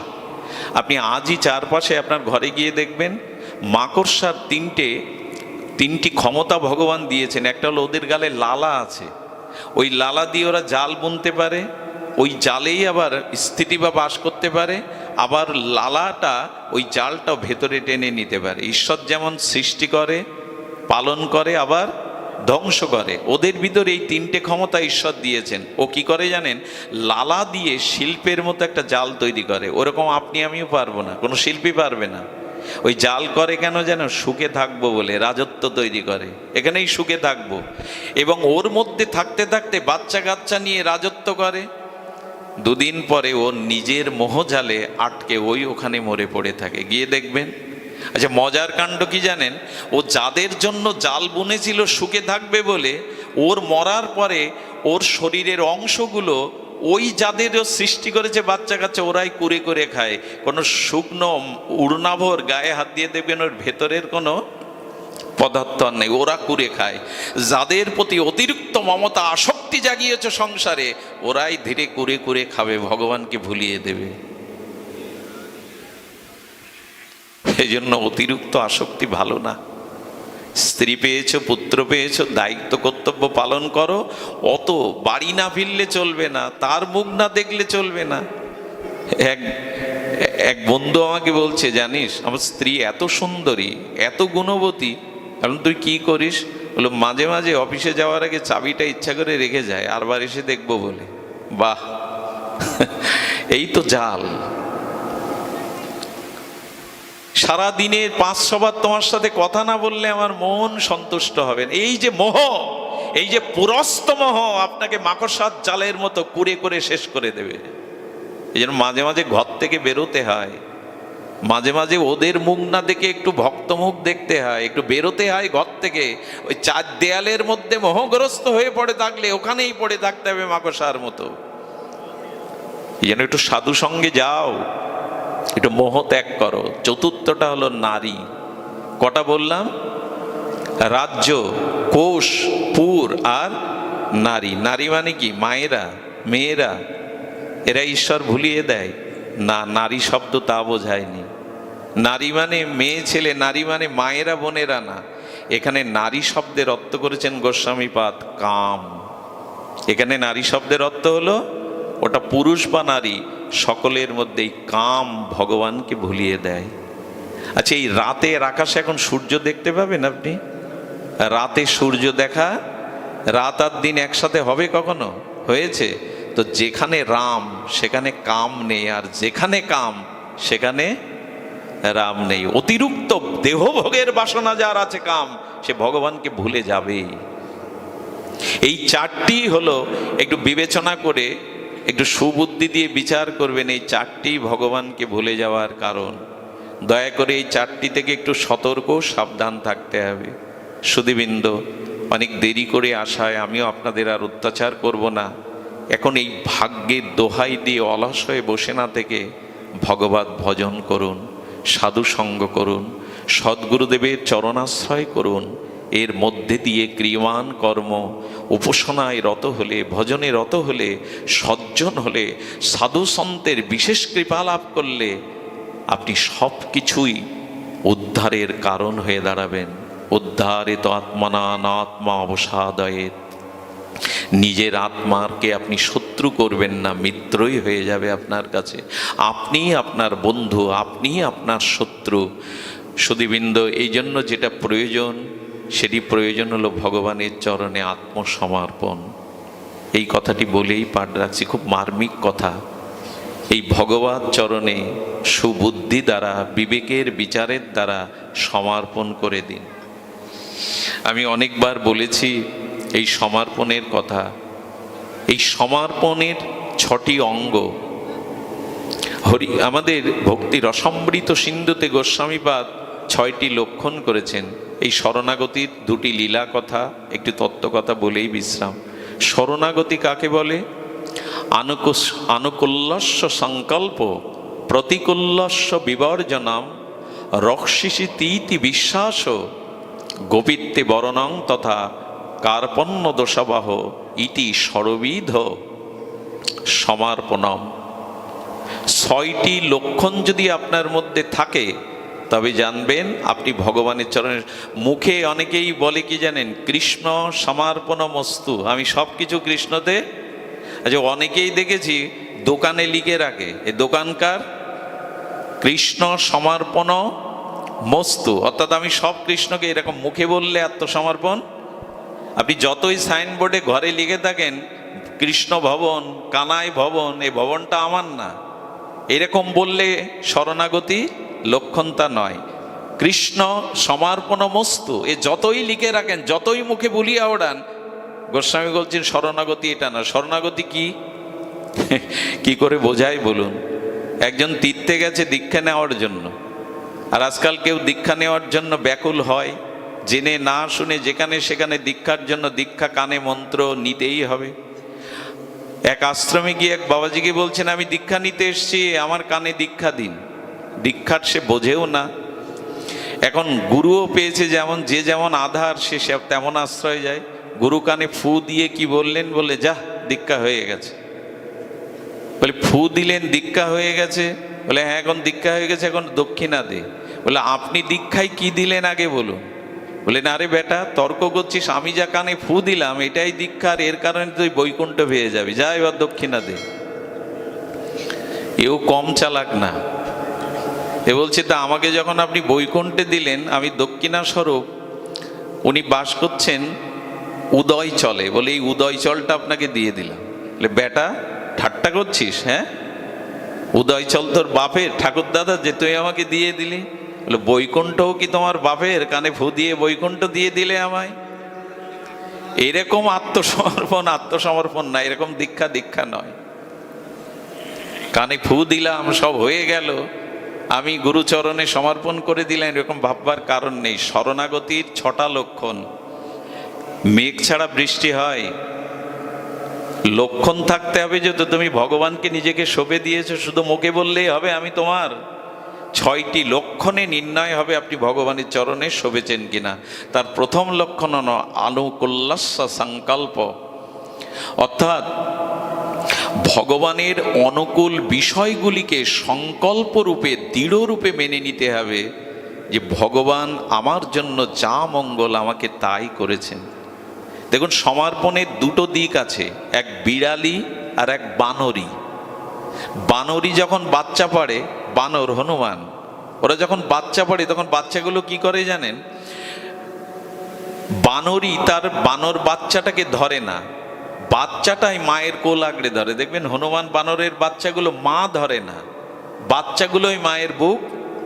আপনি আজই চারপাশে আপনার ঘরে গিয়ে দেখবেন, মাকড়সার তিনটি ক্ষমতা ভগবান দিয়েছেন। একটা হলো ওদের গালে লালা আছে, ওই লালা দিয়ে ওরা জাল বুনতে পারে, ওই জালেই আবার স্থিতি বা বাস করতে পারে, আবার লালাটা ওই জালটা ভেতরে টেনে নিতে পারে। ঈশ্বর যেমন সৃষ্টি করে, পালন করে, আবার ধ্বংস করে, ওদের ভিতরে এই তিনটে ক্ষমতা ঈশ্বর দিয়েছেন। ও কি করে জানেন? লালা দিয়ে শিল্পের মতো একটা জাল তৈরি করে। ওরকম আপনি আমিও পারবো না, কোনো শিল্পী পারবে না। ওই জাল করে কেন যেন? সুখে থাকবো বলে, রাজত্ব তৈরি করে, এখানেই সুখে থাকবো। এবং ওর মধ্যে থাকতে থাকতে বাচ্চা কাচ্চা নিয়ে রাজত্ব করে। দুদিন পরে ওর নিজের মোহজালে আটকে ওখানে মরে পড়ে থাকে, গিয়ে দেখবেন। আচ্ছা, মজার কাণ্ড কি জানেন? ও যাদের জন্য জাল বুনেছিল সুখে থাকবে বলে, ওর মরার পরে ওর শরীরের অংশগুলো ওই যাদের সৃষ্টি করেছে বাচ্চা কাচ্চা, ওরাই কুরে করে খায়। কোনো শুকনো উড়নাভর গায়ে হাত দিয়ে দেখবেন ওর ভেতরের কোনো পদার্থ আর নেই, ওরা কুরে খায়। যাদের প্রতি অতিরিক্ত মমতা আসক্তি জাগিয়েছে সংসারে, ওরাই ধীরে কুরে কুরে খাবে, ভগবানকে ভুলিয়ে দেবে। এই জন্য অতিরিক্ত আসক্তি ভালো না। স্ত্রী পেয়েছো, পুত্র পেয়েছো, দায়িত্ব কর্তব্য পালন করো। অত বাড়ি না ফিরলে চলবে না, তার মুখ না দেখলে চলবে না। এক বন্ধু আমাকে বলছে, জানিস আমার স্ত্রী এত সুন্দরী, এত গুণবতী। এখন তুই কি করিস? বললো, মাঝে মাঝে অফিসে যাওয়ার আগে চাবিটা ইচ্ছা করে রেখে যায়, আরবার এসে দেখবো বলে। বাহ, এই তো জাল। সারা দিনের 500 বার তোমার সাথে কথা না বললে আমার মন সন্তুষ্ট হবে না। এই যে মোহ, এই যে পুরস্ত মোহ আপনাকে মাকড়সার জালের মতো কুরে করে শেষ করে দেবে। এই জন্য মাঝে মাঝে ঘর থেকে বেরোতে হয়, মাঝে মাঝে ওদের মুখ না দেখে একটু ভক্ত মুখ দেখতে হয়, একটু বেরোতে হয় ঘর থেকে। ওই চার দেয়ালের মধ্যে মোহগ্রস্ত হয়ে পড়ে থাকলে ওখানেই পড়ে থাকতে হবে মাকড়সার মতো। এই জন্য একটু সাধু সঙ্গে যাও, একটু মোহ ত্যাগ করো। চতুর্থটা হলো নারী। কটা বললাম? রাজ্য, কোষ, পুর আর নারী। নারী মানে কি? মায়েরা, মেয়েরা, এরা ঈশ্বর ভুলিয়ে দেয় না। নারী শব্দ তা বোঝায়নি। নারী মানে মেয়ে ছেলে, নারী মানে মায়েরা বোনেরা না। এখানে নারী শব্দের অর্থ করেছেন গোস্বামীপাদ কাম। এখানে নারী শব্দের অর্থ হলো ওটা পুরুষ বা নারী সকলের মধ্যেই কাম ভগবানকে ভুলিয়ে দেয়। আচ্ছা, এই রাতের আকাশে এখন সূর্য দেখতে পাবেন আপনি? রাতে সূর্য দেখা, রাত আর দিন একসাথে হবে কখনো? হয়েছে? তো যেখানে রাম সেখানে কাম নেই, আর যেখানে কাম সেখানে রাম নেই। অতিরিক্ত দেহভোগের বাসনা যার আছে, কাম, সে ভগবানকে ভুলে যাবেই। এই চারটি হলো, একটু বিবেচনা করে একটু সুবুদ্ধি দিয়ে বিচার করবেন, এই চারটি ভগবানকে ভুলে যাওয়ার কারণ। দয়া করে এই চারটি থেকে একটু সতর্ক সাবধান থাকতে হবে। সুধীবৃন্দ, অনেক দেরি করে আসায় আমিও আপনাদের আর অত্যাচার করব না। এখন এই ভাগ্যের দোহাই দিয়ে অলস হয়ে বসে না থেকে ভগবত ভজন করুন, সাধু সঙ্গ করুন, সদ্গুরুদেবের চরণাশ্রয় করুন। এর মধ্যে দিয়ে ক্রিয়মান কর্ম, উপাসনায় রত হলে, ভজনে রত হলে, সজ্জন হলে, সাধু সন্তের বিশেষ কৃপা লাভ করলে আপনি সব কিছুই উদ্ধারের কারণ হয়ে দাঁড়াবেন। উদ্ধারিত আত্মা অবসাদয়েত। নিজের আত্মাকে আপনি শত্রু করবেন না, মিত্রই হয়ে যাবে আপনার কাছে। আপনিই আপনার বন্ধু, আপনিই আপনার শত্রু। সুধীবৃন্দ, এই জন্য যেটা প্রয়োজন, সেটি প্রয়োজন হলো ভগবানের চরণে আত্মসমর্পণ। এই কথাটি বলেই পাঠ রাখছি, খুব মার্মিক কথা। এই ভগবত চরণে সুবুদ্ধি দ্বারা, বিবেকের বিচারের দ্বারা সমর্পণ করে দিন। আমি অনেকবার বলেছি এই সমর্পণের কথা। এই সমর্পণের 6টি অঙ্গ আমাদের ভক্তি রসমৃত সিন্ধুতে গোস্বামীপাদ 6টি লক্ষণ করেছেন। এই শরণাগতির 2টি লীলা কথা, একটি তত্ত্ব কথা বলেই বিশ্রাম। শরণাগতি কাকে বলে? আনুকূল্যস্য সংকল্প প্রতিকূল্যস্য বিবর্জনম রক্ষিষিতীতি বিশ্বাস গোপিত্বে বরণং তথা কার্পণ্য দোষাবাহ ইতি সর্ববিধ সমর্পণম। 6টি লক্ষণ যদি আপনার মধ্যে থাকে তবে জানবেন আপনি ভগবানের চরণে। মুখে অনেকেই বলে কি জানেন, কৃষ্ণ সমর্পণমস্তু, আমি সব কিছু কৃষ্ণতে। আচ্ছা, অনেকেই দেখেছি দোকানে লিখে রাখে, এ দোকানকার কৃষ্ণ সমর্পণ মস্তু, অর্থাৎ আমি সব কৃষ্ণকে। এরকম মুখে বললে আত্মসমর্পণ। আপনি যতই সাইনবোর্ডে ঘরে লিখে থাকেন কৃষ্ণ ভবন, কানাই ভবন, এই ভবনটা আমার না, এরকম বললে শরণাগতি লক্ষণতা নয়। কৃষ্ণ সমর্পণ মস্তু, এ যতই লিখে রাখেন, যতই মুখে বলিয়া ওড়ান, গোস্বামী বলছেন শরণাগতি এটা না। শরণাগতি কি কি করে বোঝায় বলুন? একজন তীর্থে গেছে দীক্ষা নেওয়ার জন্য, আর আজকাল কেউ দীক্ষা নেওয়ার জন্য ব্যাকুল হয়, জেনে না শুনে যেখানে সেখানে দীক্ষার জন্য দীক্ষা, কানে মন্ত্র নিতেই হবে। এক আশ্রমে গিয়ে এক বাবাজিকে বলছেন, আমি দীক্ষা নিতে এসেছি, আমার কানে দীক্ষা দিন। দীক্ষার সে বোঝেও না। এখন গুরুও পেয়েছে যেমন, যে যেমন আধার সে তেমন আশ্রয় যায়। গুরু কানে ফু দিয়ে কি বললেন, বলে যা দীক্ষা হয়ে গেছে। বলে ফু দিলেন, দীক্ষা হয়ে গেছে? বলে হ্যাঁ, এখন দীক্ষা হয়ে গেছে, এখন দক্ষিণা দে। বলে আপনি দীক্ষায় কি দিলেন আগে বলুন। বলে না রে বেটা, তর্ক করছিস, আমি যা কানে ফু দিলাম এটাই দীক্ষার, এর কারণে তুই বৈকুণ্ঠ পেয়ে যাবি, যা এবার দক্ষিণা দে। এও কম চালাক না। এ বলছে তা আমাকে যখন আপনি বৈকুণ্ঠে দিলেন, আমি দক্ষিণা স্বরূপ, উনি বাস করছেন উদয় চলে, বলে এই উদয় চলটা আপনাকে দিয়ে দিলাম। বলে বেটা ঠাট্টা করছিস? হ্যাঁ, উদয় চল তোর বাপের, ঠাকুর দাদা, যে তুই আমাকে দিয়ে দিলি। বলে বৈকুণ্ঠও কি তোমার বাপের? কানে ফু দিয়ে বৈকুণ্ঠ দিয়ে দিলে আমায়। এরকম আত্মসমর্পণ না, এরকম দীক্ষা নয়। কানে ফু দিলাম, সব হয়ে গেল, আমি গুরুচরণে সমর্পণ করে দিলাম, এরকম ভাববার কারণ নেই। শরণাগতির 6টা লক্ষণ। মেঘ ছাড়া বৃষ্টি হয়, লক্ষণ থাকতে হবে যে তুমি ভগবানকে নিজেকে সঁপে দিয়েছো। শুধু মুখে বললেই হবে আমি তোমার? 6টি লক্ষণে নির্ণয় হবে আপনি ভগবানের চরণে শোভেছেন কিনা। তার প্রথম লক্ষণ হল আনুকূল্যস্য সংকল্প, অর্থাৎ ভগবানের অনুকূল বিষয়গুলিকে সংকল্প রূপে, দৃঢ় রূপে মেনে নিতে হবে যে ভগবান আমার জন্য যা মঙ্গল আমাকে তাই করেছেন। দেখুন, সমর্পণের 2টো দিক আছে, এক বিড়ালি আর এক বানরি। বানরি যখন বাচ্চা পড়ে, বানর হনুমান, ওরা যখন বাচ্চা পড়ে তখন বাচ্চাগুলো কি করে জানেন? বানরি তার বানর বাচ্চাটাকে ধরে না, বাচ্চাটাই মায়ের কোল আগড়ে ধরে। দেখবেন হনুমান বানরের বাচ্চাগুলো মা ধরে না, বাচ্চাগুলোই মায়ের বুক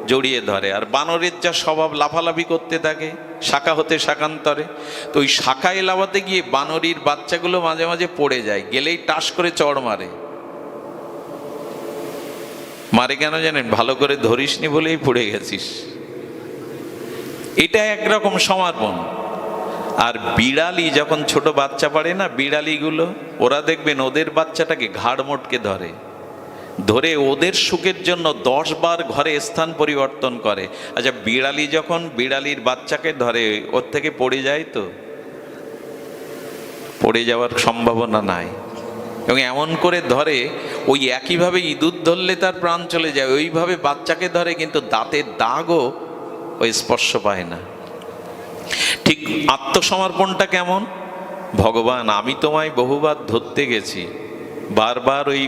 জড়িয়ে ধরে। আর বানরের যা স্বভাব, লাফালাফি করতে থাকে শাখা হতে শাখান্তরে, তো ওই শাখায় লাফাতে গিয়ে বানরির বাচ্চাগুলো মাঝে মাঝে পড়ে যায়, গেলেই টাস করে চড় মারে। মারে কেন জানেন? ভালো করে ধরিসনি বলেই পড়ে গেছিস। এটা একরকম সমর্পণ। আর বিড়ালি যখন ছোট বাচ্চা পারে না, বিড়ালিগুলো, ওরা দেখবেন ওদের বাচ্চাটাকে ঘাড় মোটকে ধরে, ধরে ওদের সুখের জন্য 10 বার ঘরে স্থান পরিবর্তন করে। আচ্ছা, বিড়ালি যখন বিড়ালির বাচ্চাকে ধরে, ওর থেকে পড়ে যায় তো? পড়ে যাওয়ার সম্ভাবনা নাই। এবং এমন করে ধরে, ওই একইভাবে ইঁদুর ধরলে তার প্রাণ চলে যায়, ওইভাবে বাচ্চাকে ধরে, কিন্তু দাঁতের দাগও ওই স্পর্শ পায় না। ঠিক আত্মসমর্পণটা কেমন? ভগবান, আমি তোমায় বহুবার ধরতে গেছি, বারবার ওই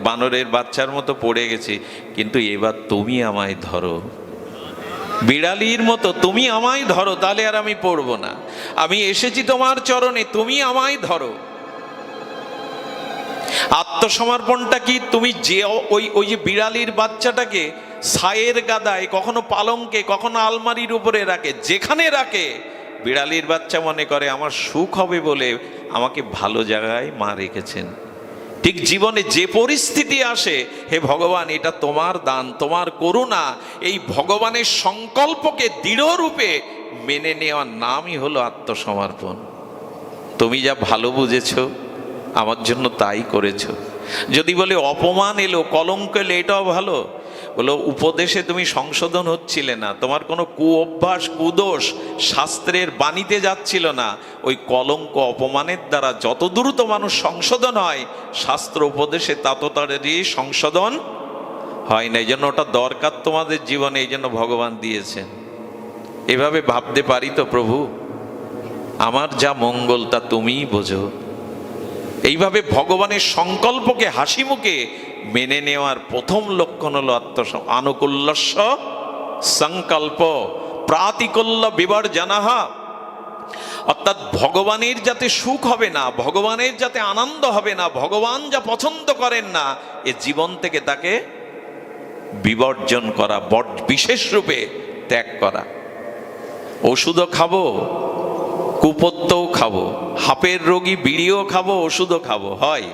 বানরের বাচ্চার মতো পড়ে গেছি, কিন্তু এবার তুমি আমায় ধরো, বিড়ালির মতো তুমি আমায় ধরো, তাহলে আর আমি পড়বো না। আমি এসেছি তোমার চরণে, তুমি আমায় ধরো। আত্মসমর্পণটা কি? তুমি যে ওই যে বিড়ালির বাচ্চাটাকে ছায়ের গাদায়, কখনো পালঙ্কে, কখনো আলমারির উপরে রাখে, যেখানে রাখে, বিড়ালির বাচ্চা মনে করে আমার সুখ হবে বলে আমাকে ভালো জায়গায় মা রেখেছেন। ঠিক জীবনে যে পরিস্থিতি আসে, হে ভগবান, এটা তোমার দান, তোমার করুণা, এই ভগবানের সংকল্পকে দৃঢ় রূপে মেনে নেওয়ার নামই হলো আত্মসমর্পণ। তুমি যা ভালো বুঝেছ আমার জন্য তাই করেছ। যদি বলে অপমান এলো, কলঙ্ক এলো, এটাও ভালো। বলো উপদেশে তুমি সংশোধন হচ্ছিলে না, তোমার কোনো কুঅভ্যাস, কুদোষ শাস্ত্রের বাণীতে যাচ্ছিল না, ওই কলঙ্ক অপমানের দ্বারা যত দ্রুত মানুষ সংশোধন হয়, শাস্ত্র উপদেশে তত তাড়াতাড়ি সংশোধন হয় না। এই জন্য ওটা দরকার তোমাদের জীবনে, এই জন্য ভগবান দিয়েছেন। এভাবে ভাবতে পারি তো, প্রভু আমার যা মঙ্গল তা তুমিই বোঝো। এইভাবে ভগবানের সংকল্পকে হাসি মুখে মেনে নেওয়ার প্রথম লক্ষণ হলো আনুকূল্যস্য সংকল্প প্রাতিকূল্য বিবর্জনঃ। অর্থাৎ ভগবানের যাতে সুখ হবে না, ভগবানের যাতে আনন্দ হবে না, ভগবান যা পছন্দ করেন না, এ জীবন থেকে তাকে বিবর্জন করা, বিশেষ রূপে ত্যাগ করা। ওষুধও খাবো, কুপত্তও খাবো, হাপের রোগী বিড়িও খাবো, ওষুধও খাবো, হয়।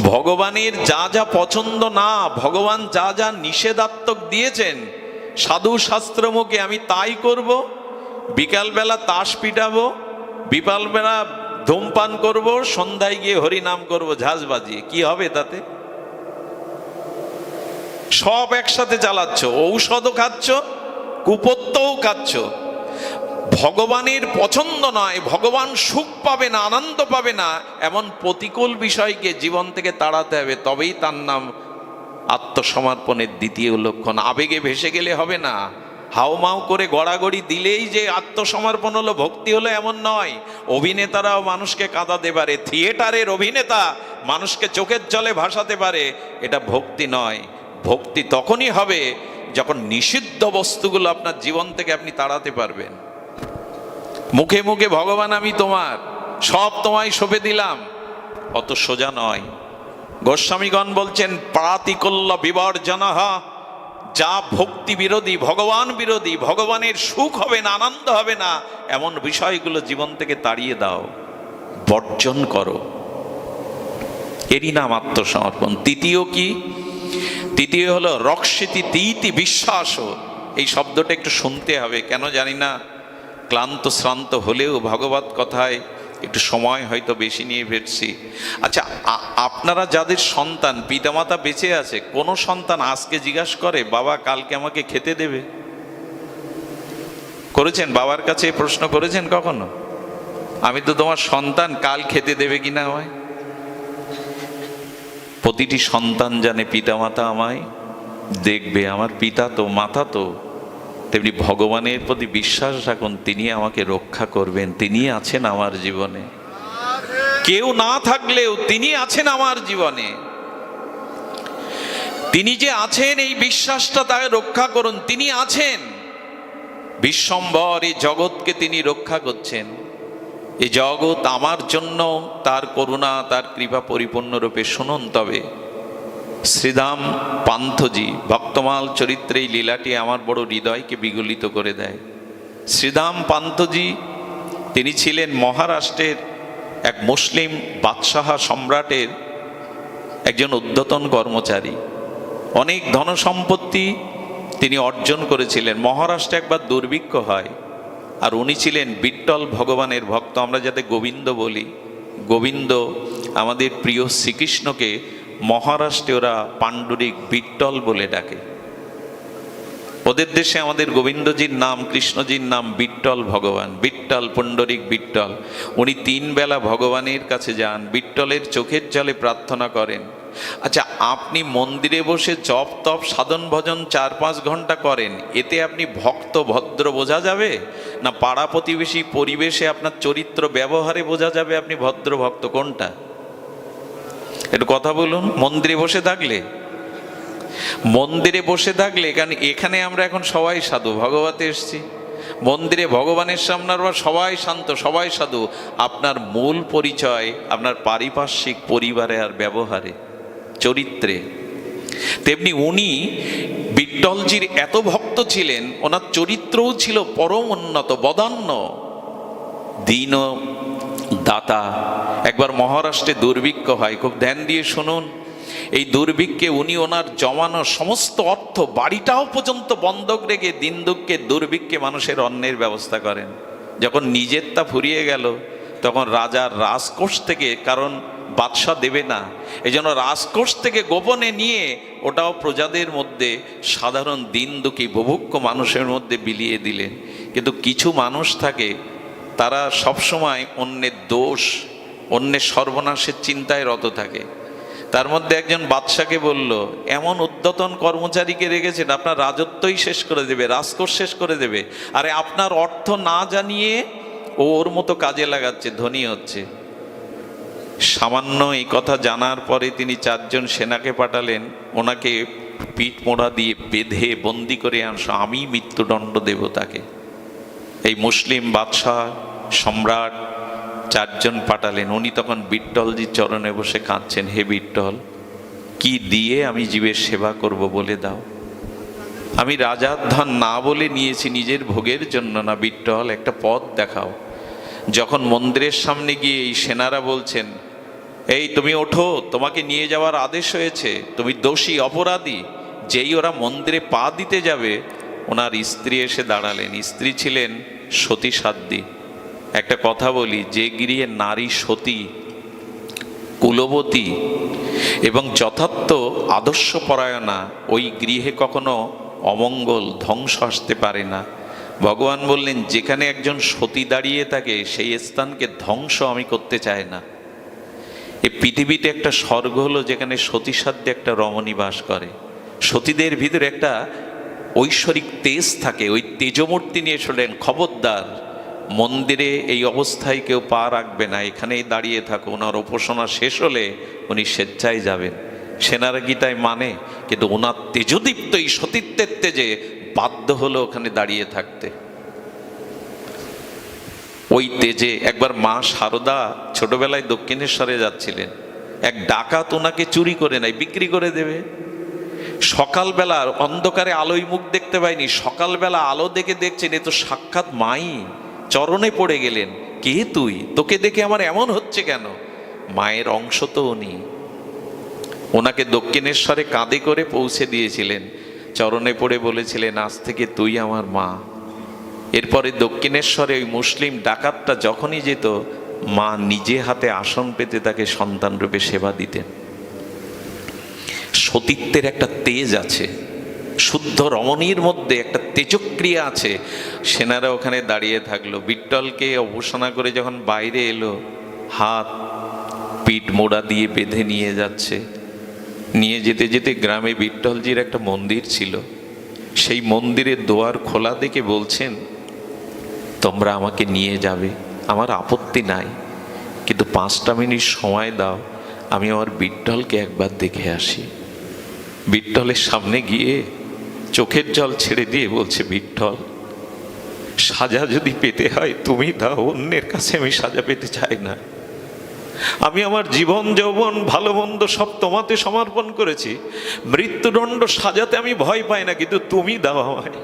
ভগবানের যা যা পছন্দ না, ভগবান যা যা নিষেধাত্মক দিয়েছেন, সাধু শাস্ত্র মুখে আমি তাই করব। বিকালবেলা তাস পিটাবো, বিকালবেলা ধূমপান করব, সন্ধ্যায় গিয়ে হরিনাম করব ঝাঁঝ বাজিয়ে, কি হবে তাতে? সব একসাথে চালাচ্ছ, ঔষধও খাচ্ছ, কুপত্তও খাচ্ছ। ভগবানের পছন্দ নয়, ভগবান সুখ পাবে না, আনন্দ পাবে না, এমন প্রতিকূল বিষয়কে জীবন থেকে তাড়াতে হবে, তবেই তার নাম আত্মসমর্পণের দ্বিতীয় লক্ষণ। আবেগে ভেসে গেলে হবে না, হাউমাউ করে গড়াগড়ি দিলেই যে আত্মসমর্পণ হলো, ভক্তি হলো, এমন নয়। অভিনেতারাও মানুষকে কাঁদাতে পারে, থিয়েটারের অভিনেতা মানুষকে চোখের জলে ভাসাতে পারে, এটা ভক্তি নয়। ভক্তি তখনই হবে যখন নিষিদ্ধ বস্তুগুলো আপনার জীবন থেকে আপনি তাড়াতে পারবেন। মুখে মুখে ভগবান আমি তোমার, সব তোমায় সঁপে দিলাম, অত সোজা নয়। গোস্বামীগণ বলছেন প্রাতিকূল্য বিবর্জনঃ। যা ভক্তি বিরোধী, ভগবান বিরোধী, ভগবানের সুখ হবে না, আনন্দ হবে না, এমন বিষয়গুলো জীবন থেকে তাড়িয়ে দাও, বর্জন করো। এরই নাম আত্মসমর্পণ। তৃতীয় কি? তৃতীয় হলো রক্ষিতি তীতি বিশ্বাস। এই শব্দটা একটু শুনতে হবে, কেন জানি না, ক্লান্ত শ্রান্ত হলেও ভগবত কথায় একটু সময় হয়তো বেশি নিয়ে ফেরছি। আচ্ছা, আপনারা যাদের সন্তান, পিতামাতা বেঁচে আছে, কোনো সন্তান আজকে জিজ্ঞাসা করে বাবা কালকে আমাকে খেতে দেবে? করেছেন? বাবার কাছে প্রশ্ন করেছেন কখনো? আমি তো তোমার সন্তান, কাল খেতে দেবে কিনা আমায়? প্রতিটি সন্তান জানে পিতামাতা আমায় দেখবে, আমার পিতা তো, মাতা তো। তেমনি ভগবানের প্রতি বিশ্বাস রাখুন, তিনি আমাকে রক্ষা করবেন, তিনি আছেন আমার জীবনে। কেউ না থাকলেও তিনি আছেন আমার জীবনে। তিনি যে আছেন এই বিশ্বাসটা তাকে রক্ষা করুন। তিনি আছেন, বিশ্বম্ভর এই জগৎকে তিনি রক্ষা করছেন। এই জগৎ আমার জন্য তার করুণা, তার কৃপা পরিপূর্ণরূপে। শুনুন তবে শ্রীধাম পান্থজি ভক্তমাল চরিত্রে এই লীলাটি আমার বড় হৃদয়কে বিগলিত করে দেয়। শ্রীধাম পান্থজি তিনি ছিলেন মহারাষ্ট্রের এক মুসলিম বাদশাহ সম্রাটের একজন ঊর্ধ্বতন কর্মচারী। অনেক ধনসম্পত্তি তিনি অর্জন করেছিলেন। মহারাষ্ট্রে একবার দুর্ভিক্ষ হয়, আর উনি ছিলেন বিট্টল ভগবানের ভক্ত। আমরা যাতে গোবিন্দ বলি, গোবিন্দ আমাদের প্রিয় শ্রীকৃষ্ণকে মহারাষ্ট্রে ওরা পাণ্ডুরিক বিট্টল বলে ডাকে। ওদের দেশে আমাদের গোবিন্দজির নাম, কৃষ্ণজির নাম বিট্টল ভগবান, বিট্টল পুণ্ডরিক বিট্টল। উনি 3 বেলা ভগবানের কাছে যান, বিট্টলের চোখের জলে প্রার্থনা করেন। আচ্ছা, আপনি মন্দিরে বসে জপ তপ সাধন ভজন 4-5 ঘন্টা করেন, এতে আপনি ভক্ত ভদ্র বোঝা যাবে? না পাড়া প্রতিবেশী পরিবেশে আপনার চরিত্র ব্যবহারে বোঝা যাবে আপনি ভদ্র ভক্ত? কোনটা? একটু কথা বলুন। মন্দিরে বসে থাকলে, মন্দিরে বসে থাকলে, কারণ এখানে আমরা এখন সবাই সাধু, ভগবতে এসছি, মন্দিরে ভগবানের সামনে আবার সবাই শান্ত, সবাই সাধু। আপনার মূল পরিচয় আপনার পারিপার্শ্বিক পরিবারে আর ব্যবহারে, চরিত্রে। তেমনি উনি বিট্টলজির এত ভক্ত ছিলেন, ওনার চরিত্রও ছিল পরম উন্নত, বদান্য, দীন দাতা। একবার মহারাষ্ট্রে দুর্ভিক্ষ হয়, খুব ধ্যান দিয়ে শুনুন। এই দুর্ভিক্ষে উনি ওনার জমানো সমস্ত অর্থ, বাড়িটাও পর্যন্ত বন্ধক রেখে দিন দুঃখে দুর্ভিক্ষে মানুষের অন্নের ব্যবস্থা করেন। যখন নিজেরটা ফুরিয়ে গেল, তখন রাজার রাজকোষ থেকে, কারণ বাদশাহ দেবে না, এই জন্য রাজকোষ থেকে গোপনে নিয়ে ওটাও প্রজাদের মধ্যে, সাধারণ দিন দুঃখী বুভুক্ষ মানুষের মধ্যে বিলিয়ে দিলেন। কিন্তু কিছু মানুষ থাকে, তারা সবসময় অন্যের দোষ, অন্যের সর্বনাশের চিন্তায় রত থাকে। তার মধ্যে একজন বাদশাকে বলল, এমন উদ্যতন কর্মচারীকে রেখেছেন, আপনার রাজত্বই শেষ করে দেবে, রাজকোষ শেষ করে দেবে। আরে আপনার অর্থ না জানিয়ে ওর মতো কাজে লাগাচ্ছে, ধনী হচ্ছে। সামান্য এই কথা জানার পরে তিনি 4 জন সেনাকে পাঠালেন, ওনাকে পিঠ মোড়া দিয়ে বেঁধে বন্দি করে আনছো, আমি মৃত্যুদণ্ড দেব তাকে। এই মুসলিম বাদশাহ সম্রাট 4 জন পাঠালেন। উনি তখন বিট্টলজির চরণে বসে কাঁদছেন, হে বিট্টল, কি দিয়ে আমি জীবের সেবা করব বলে দাও। আমি রাজার ধন না বলে নিয়েছি নিজের ভোগের জন্য না, বিট্টল একটা পথ দেখাও। যখন মন্দিরের সামনে গিয়ে এই সেনারা বলছেন, এই তুমি ওঠো, তোমাকে নিয়ে যাওয়ার আদেশ হয়েছে, তুমি দোষী অপরাধী, যেই ওরা মন্দিরে পা দিতে যাবে, ওনার স্ত্রী এসে দাঁড়ালেন। স্ত্রী ছিলেন সতী সাধ্বী। একটা কথা বলি, যে গৃহে নারী সতী, কুলবতী এবং যথার্থ আদর্শপরায়ণা, ওই গৃহে কখনো অমঙ্গল ধ্বংস আসতে পারে না। ভগবান বললেন, যেখানে একজন সতী দাঁড়িয়ে থাকে, সেই স্থানকে ধ্বংস আমি করতে চাই না। এই পৃথিবীতে একটা স্বর্গ হলো যেখানে সতী সাধ্যে একটা রমণী বাস করে। সতীদের ভিতরে একটা ঐশ্বরিক তেজ থাকে, ওই তেজমূর্তি নিয়ে চলেন, খবরদার মন্দিরে এই অবস্থায় কেউ পা রাখবে না, এখানেই দাঁড়িয়ে থাকো। ওনার উপাসনা শেষ হলে উনি স্বেচ্ছায় যাবেন। সেনারা গীতায় মানে, কিন্তু ওনার তেজদীপ্ত এই সতীত্বের তেজে বাধ্য হলো ওখানে দাঁড়িয়ে থাকতে। ওই তেজে একবার মা শারদা ছোটবেলায় দক্ষিণেশ্বরে যাচ্ছিলেন, এক ডাকাত ওনাকে চুরি করে নেয়, বিক্রি করে দেবে। সকালবেলা অন্ধকারে আলোয় মুখ দেখতে পায়নি, সকালবেলা আলো দেখে দেখছেন এ তো সাক্ষাৎ মাই। চরণে পড়ে গেলেন, কে তুই, তোকে দেখে আমার এমন হচ্ছে কেন? মায়ের অংশ তো উনি। ওনাকে দক্ষিণেশ্বরে কাঁধে করে পৌঁছে দিয়েছিলেন, চরণে পড়ে বলেছিলেন, আজ থেকে তুই আমার মা। এরপরে দক্ষিণেশ্বরে ওই মুসলিম ডাকাতটা যখনই যেত, মা নিজে হাতে আসন পেতে তাকে সন্তান রূপে সেবা দিতেন। সতীত্বের একটা তেজ আছে, শুদ্ধ রমণীর মধ্যে একটা তেজক্রিয়া আছে। সেনারা ওখানে দাঁড়িয়ে থাকলো। বিট্টলকে অবসানা করে যখন বাইরে এলো, হাত পিঠ মোড়া দিয়ে বেঁধে নিয়ে যাচ্ছে। নিয়ে যেতে যেতে গ্রামে বিট্টলজির একটা মন্দির ছিল, সেই মন্দিরের দুয়ার খোলা দেখে বলছেন, তোমরা আমাকে নিয়ে যাবে, আমার আপত্তি নাই, কিন্তু 5টা মিনিট সময় দাও, আমি আমার বিট্টলকে একবার দেখে আসি। বিট্টলের সামনে গিয়ে চোখের জল ছেড়ে দিয়ে বলছে, বিট্টল, সাজা যদি পেতে হয় তুমি দাও, অন্যের কাছে আমি সাজা পেতে চাই না। আমি আমার জীবন যৌবন ভালো মন্দ সব তোমাতে সমর্পণ করেছি, মৃত্যুদণ্ড সাজাতে আমি ভয় পাই না, কিন্তু তুমি দাও আমায়।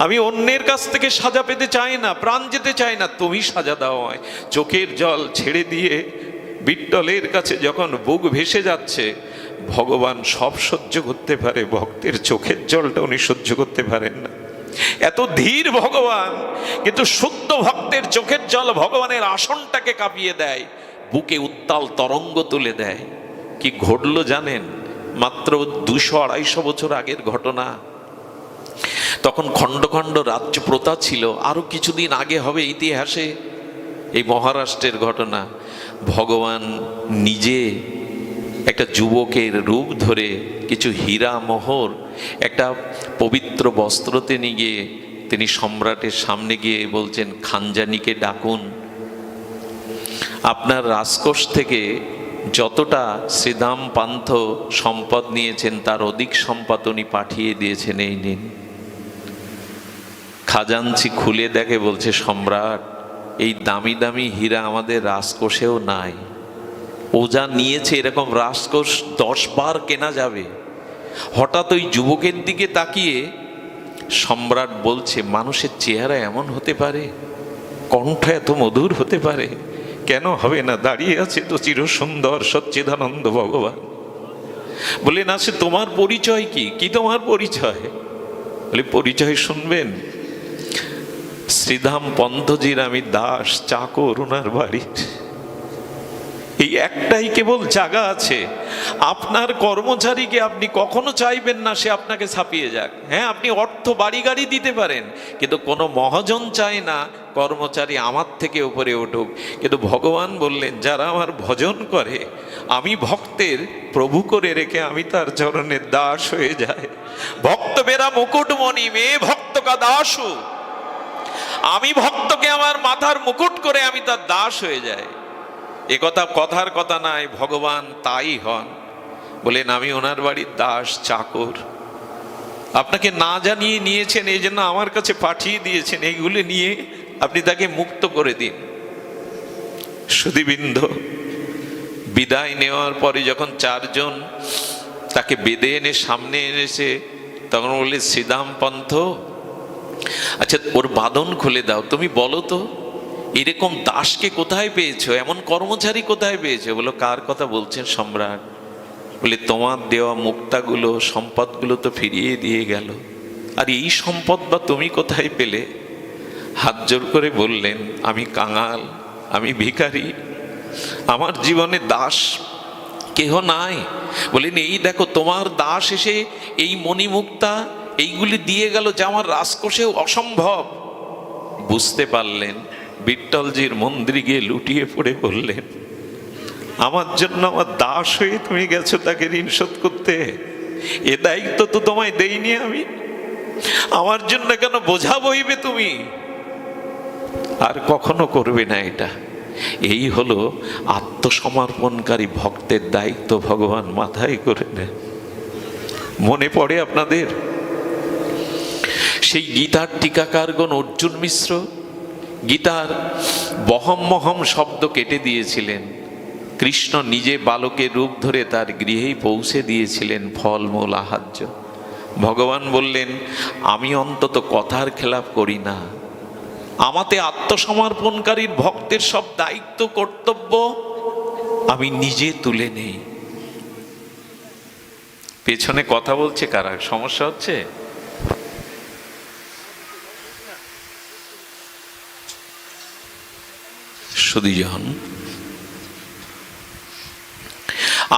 আমি অন্যের কাছ থেকে সাজা পেতে চাই না, প্রাণ যেতে চাই না, তুমি সাজা দাও আমায়। চোখের জল ছেড়ে দিয়ে বিট্টলের কাছে যখন বুক ভেসে যাচ্ছে, ভগবান সব সহ্য করতে পারে, ভক্তের চোখের জলটা উনি সহ্য করতে পারেন না। এত ধীর ভগবান, কিন্তু শুদ্ধ ভক্তের চোখের জল ভগবানের আসনটাকে কাঁপিয়ে দেয়, বুকে উত্তাল তরঙ্গ তুলে দেয়। কি ঘটলো জানেন? মাত্র 200-250 বছর আগের ঘটনা। তখন খণ্ড খণ্ড রাজ্য প্রথা ছিল। আরো কিছুদিন আগে হবে ইতিহাসে এই মহারাষ্ট্রের ঘটনা। ভগবান নিজে একটা যুবকের রূপ ধরে কিছু হীরা মোহর একটা পবিত্র বস্ত্রতে নিয়ে গিয়ে তিনি সম্রাটের সামনে গিয়ে বলছেন, খানজানিকে ডাকুন, আপনার রাজকোষ থেকে যতটা শ্রীধাম পান্থ সম্পদ নিয়েছেন তার অধিক সম্পদ উনি পাঠিয়ে দিয়েছেন, এই নিন। খাজাঞ্চি খুলে দেখে, বলছে, সম্রাট, এই দামি দামি হীরা আমাদের রাজকোষেও নাই। ও যা নিয়েছে এরকম রাজকোষ 10 বার কেনা যাবে। হঠাৎ ওই যুবকের দিকে তাকিয়ে সম্রাট বলছে, মানুষের চেহারা এমন হতে পারে, কণ্ঠ এত মধুর হতে পারে, কেন হবে না? দাঁড়িয়ে আছে তো চির সুন্দর সচ্চিদানন্দ ভগবান। বলে, না, সে তোমার পরিচয় কি? কি তোমার পরিচয়? বলে, পরিচয় শুনবেন, শ্রীধাম পন্থজির আমি দাস, চাকর ওনার বাড়ির। এই একটাই কেবল জায়গা আছে। আপনার কর্মচারীকে আপনি কখনো চাইবেন না সে আপনাকে ছাপিয়ে যাক। হ্যাঁ, আপনি অর্থ বাড়ি গাড়ি দিতে পারেন, কিন্তু কোনো মহাজন চায় না কর্মচারী আমার থেকে উপরে উঠুক। কিন্তু ভগবান বললেন, যারা আমার ভজন করে, আমি ভক্তের প্রভু করে রেখে আমি তার চরণের দাস হয়ে যায়। ভক্ত বেরা মুকুটমণি মে ভক্ত কা দাসু। আমি ভক্তকে আমার মাথার মুকুট করে আমি তার দাস হয়ে যাই। এ কথা কথার কথা নাই, ভগবান তাই হন। বলেন, আমি ওনার বাড়ির দাস, চাকর। আপনাকে না জানিয়ে নিয়েছেন, এই জন্য আমার কাছে পাঠিয়ে দিয়েছেন। এইগুলো নিয়ে আপনি তাকে মুক্ত করে দিন। সুধীবৃন্দ, বিদায় নেওয়ার পরে যখন 4 জন তাকে বেঁধে এনে সামনে এনেছে, তখন বললে, শ্রীধাম পন্থ, আচ্ছা ওর বাঁধন খুলে দাও। তুমি বলো তো, এরকম দাসকে কোথায় পেয়েছো? এমন কর্মচারী কোথায় পেয়েছো? বলো, কার কথা বলছেন সম্রাট? বলে, তোমার দেওয়া মুক্তাগুলো, সম্পদগুলো তো ফিরিয়ে দিয়ে গেল, আর এই সম্পদ বা তুমি কোথায় পেলে? হাত জোর করে বললেন, আমি কাঙাল, আমি ভিখারি, আমার জীবনে দাস কেহ নাই। বলেন, এই দেখো তোমার দাস এসে এই মণিমুক্তা এইগুলি দিয়ে গেল, যা আমার রাজকোষেও অসম্ভব। বুঝতে পারলেন, বিঠ্ঠলজির মন্দিরে গিয়ে লুটিয়ে পড়ে বললেন, আমার জন্য আমার দাস হয়ে তুমি গেছো তাকে ঋণ শোধ করতে? এ দায়িত্ব তো তোমায় দেইনি আমি। আমার জন্য কেন বোঝা বইবে তুমি? আর কখনো করবে না এটা। এই হলো আত্মসমর্পণকারী ভক্তের দায়িত্ব, ভগবান মাথায় করে নেন। মনে পড়ে আপনাদের সেই গীতার টিকাকারগণ অর্জুন মিশ্র গীতার বহম মহম শব্দ কেটে দিয়েছিলেন। কৃষ্ণ নিজে বালকের রূপ ধরে তার গৃহেই পৌঁছে দিয়েছিলেন ফলমূল আহার্য। ভগবান বললেন, আমি অন্তত কথার খেলাপ করি না। আমাতে আত্মসমর্পণকারীর ভক্তের সব দায়িত্ব কর্তব্য আমি নিজে তুলে নেই। পেছনে কথা বলছে কারা? সমস্যা হচ্ছে? সুধীজন,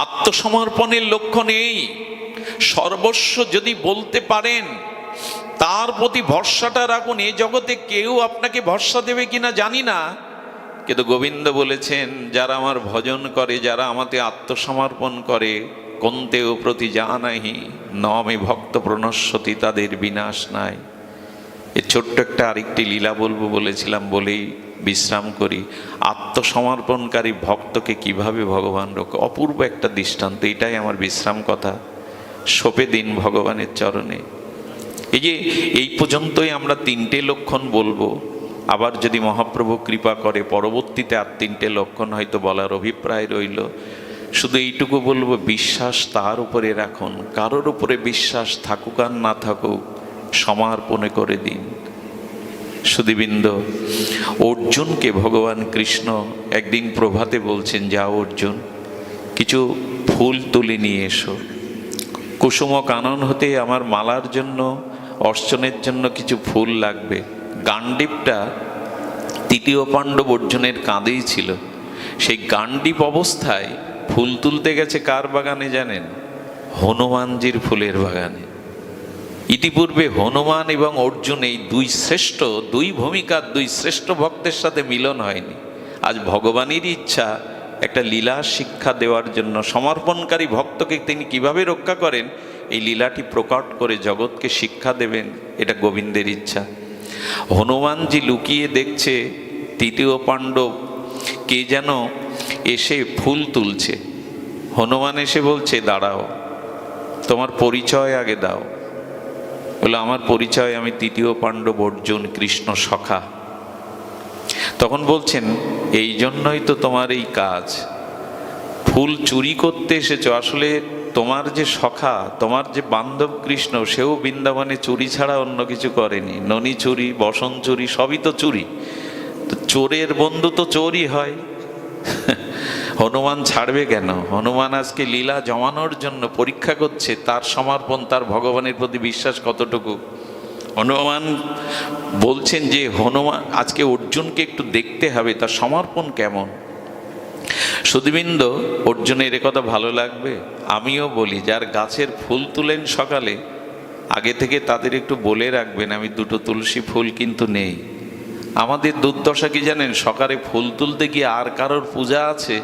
আত্মসমর্পণের লক্ষ্য নেই। সর্বস্ব যদি বলতে পারেন, তার প্রতি ভরসাটা রাখুন। এ জগতে কেউ আপনাকে ভরসা দেবে কিনা জানি না, কিন্তু গোবিন্দ বলেছেন, যারা আমার ভজন করে, যারা আমাকে আত্মসমর্পণ করে, কন্তেও প্রতি জানাহি নমে ভক্ত প্রণশ্যতি, তাদের বিনাশ নাই। এ ছোট্ট একটা আরেকটি লীলা বলবো বলেছিলাম, বলেই বিশ্রাম করি। আত্মসমর্পণকারী ভক্তকে কিভাবে ভগবান রক্ষে, অপূর্ব একটা দৃষ্টান্ত। এটাই আমার বিশ্রাম কথা। সঁপে দিন ভগবানের চরণে। এই যে এই পর্যন্তই আমরা 3টে লক্ষণ বলবো। আবার যদি মহাপ্রভু কৃপা করে পরবর্তীতে আর 3টে লক্ষণ হয়তো বলার অভিপ্রায় রইল। শুধু এইটুকু বলবো, বিশ্বাস তার উপরে রাখুন। কারোর উপরে বিশ্বাস থাকুক আর না থাকুক, সমর্পণে করে দিন। সুধীবৃন্দ, অর্জুনকে ভগবান কৃষ্ণ একদিন প্রভাতে বলছেন, যাও অর্জুন, কিছু ফুল তুলে নিয়ে এসো। কুসুম কানন হতে আমার মালার জন্য অর্চনের জন্য কিছু ফুল লাগবে। গান্ডীবটা তৃতীয় পাণ্ডব অর্জুনের কাঁধেই ছিল। সেই গান্ডীব অবস্থায় ফুল তুলতে গেছে কার বাগানে জানেন? হনুমানজির ফুলের বাগানে। ইতিপূর্বে হনুমান এবং অর্জুন এই দুই ভূমিকার দুই শ্রেষ্ঠ ভক্তের সাথে মিলন হয়নি। আজ ভগবানেরই ইচ্ছা একটা লীলা শিক্ষা দেওয়ার জন্য সমর্পণকারী ভক্তকে তিনি কিভাবে রক্ষা করেন এই লীলাটি প্রকট করে জগৎকে শিক্ষা দেবেন, এটা গোবিন্দের ইচ্ছা। হনুমানজি লুকিয়ে দেখছে তৃতীয় পাণ্ডব কে যেন এসে ফুল তুলছে। হনুমান এসে বলছে, দাঁড়াও, তোমার পরিচয় আগে দাও। বলে, আমার পরিচয়, আমি তৃতীয় পাণ্ডব অর্জুন, কৃষ্ণ সখা। তখন বলছেন, এই জন্যই তো তোমার এই কাজ, ফুল চুরি করতে এসেছো। আসলে তোমার যে সখা, তোমার যে বান্ধব কৃষ্ণ, সেও বৃন্দাবনে চুরি ছাড়া অন্য কিছু করেনি। ননি চুরি, বসন চুরি, সবই তো চুরি। তো চোরের বন্ধু তো চোরই হয়। হনুমান ছাড়বে কেন? হনুমান আজকে লীলা জমানোর জন্য পরীক্ষা করছে তার সমর্পণ, তার ভগবানের প্রতি বিশ্বাস কতটুকু। হনুমান বলছেন যে হনুমান আজকে অর্জুনকে একটু দেখতে হবে, তার সমর্পণ কেমন। সুধীবৃন্দ, অর্জুনের কথা ভালো লাগবে? আমিও বলি, যার গাছের ফুল তুলেন সকালে, আগে থেকে তাদের একটু বলে রাখবেন আমি দুটো তুলসী ফুল কিন্তু নেই। আমাদের দুর্দশা কি জানেন? সকালে ফুল তুলতে গিয়ে আর কারোর পূজা আছে,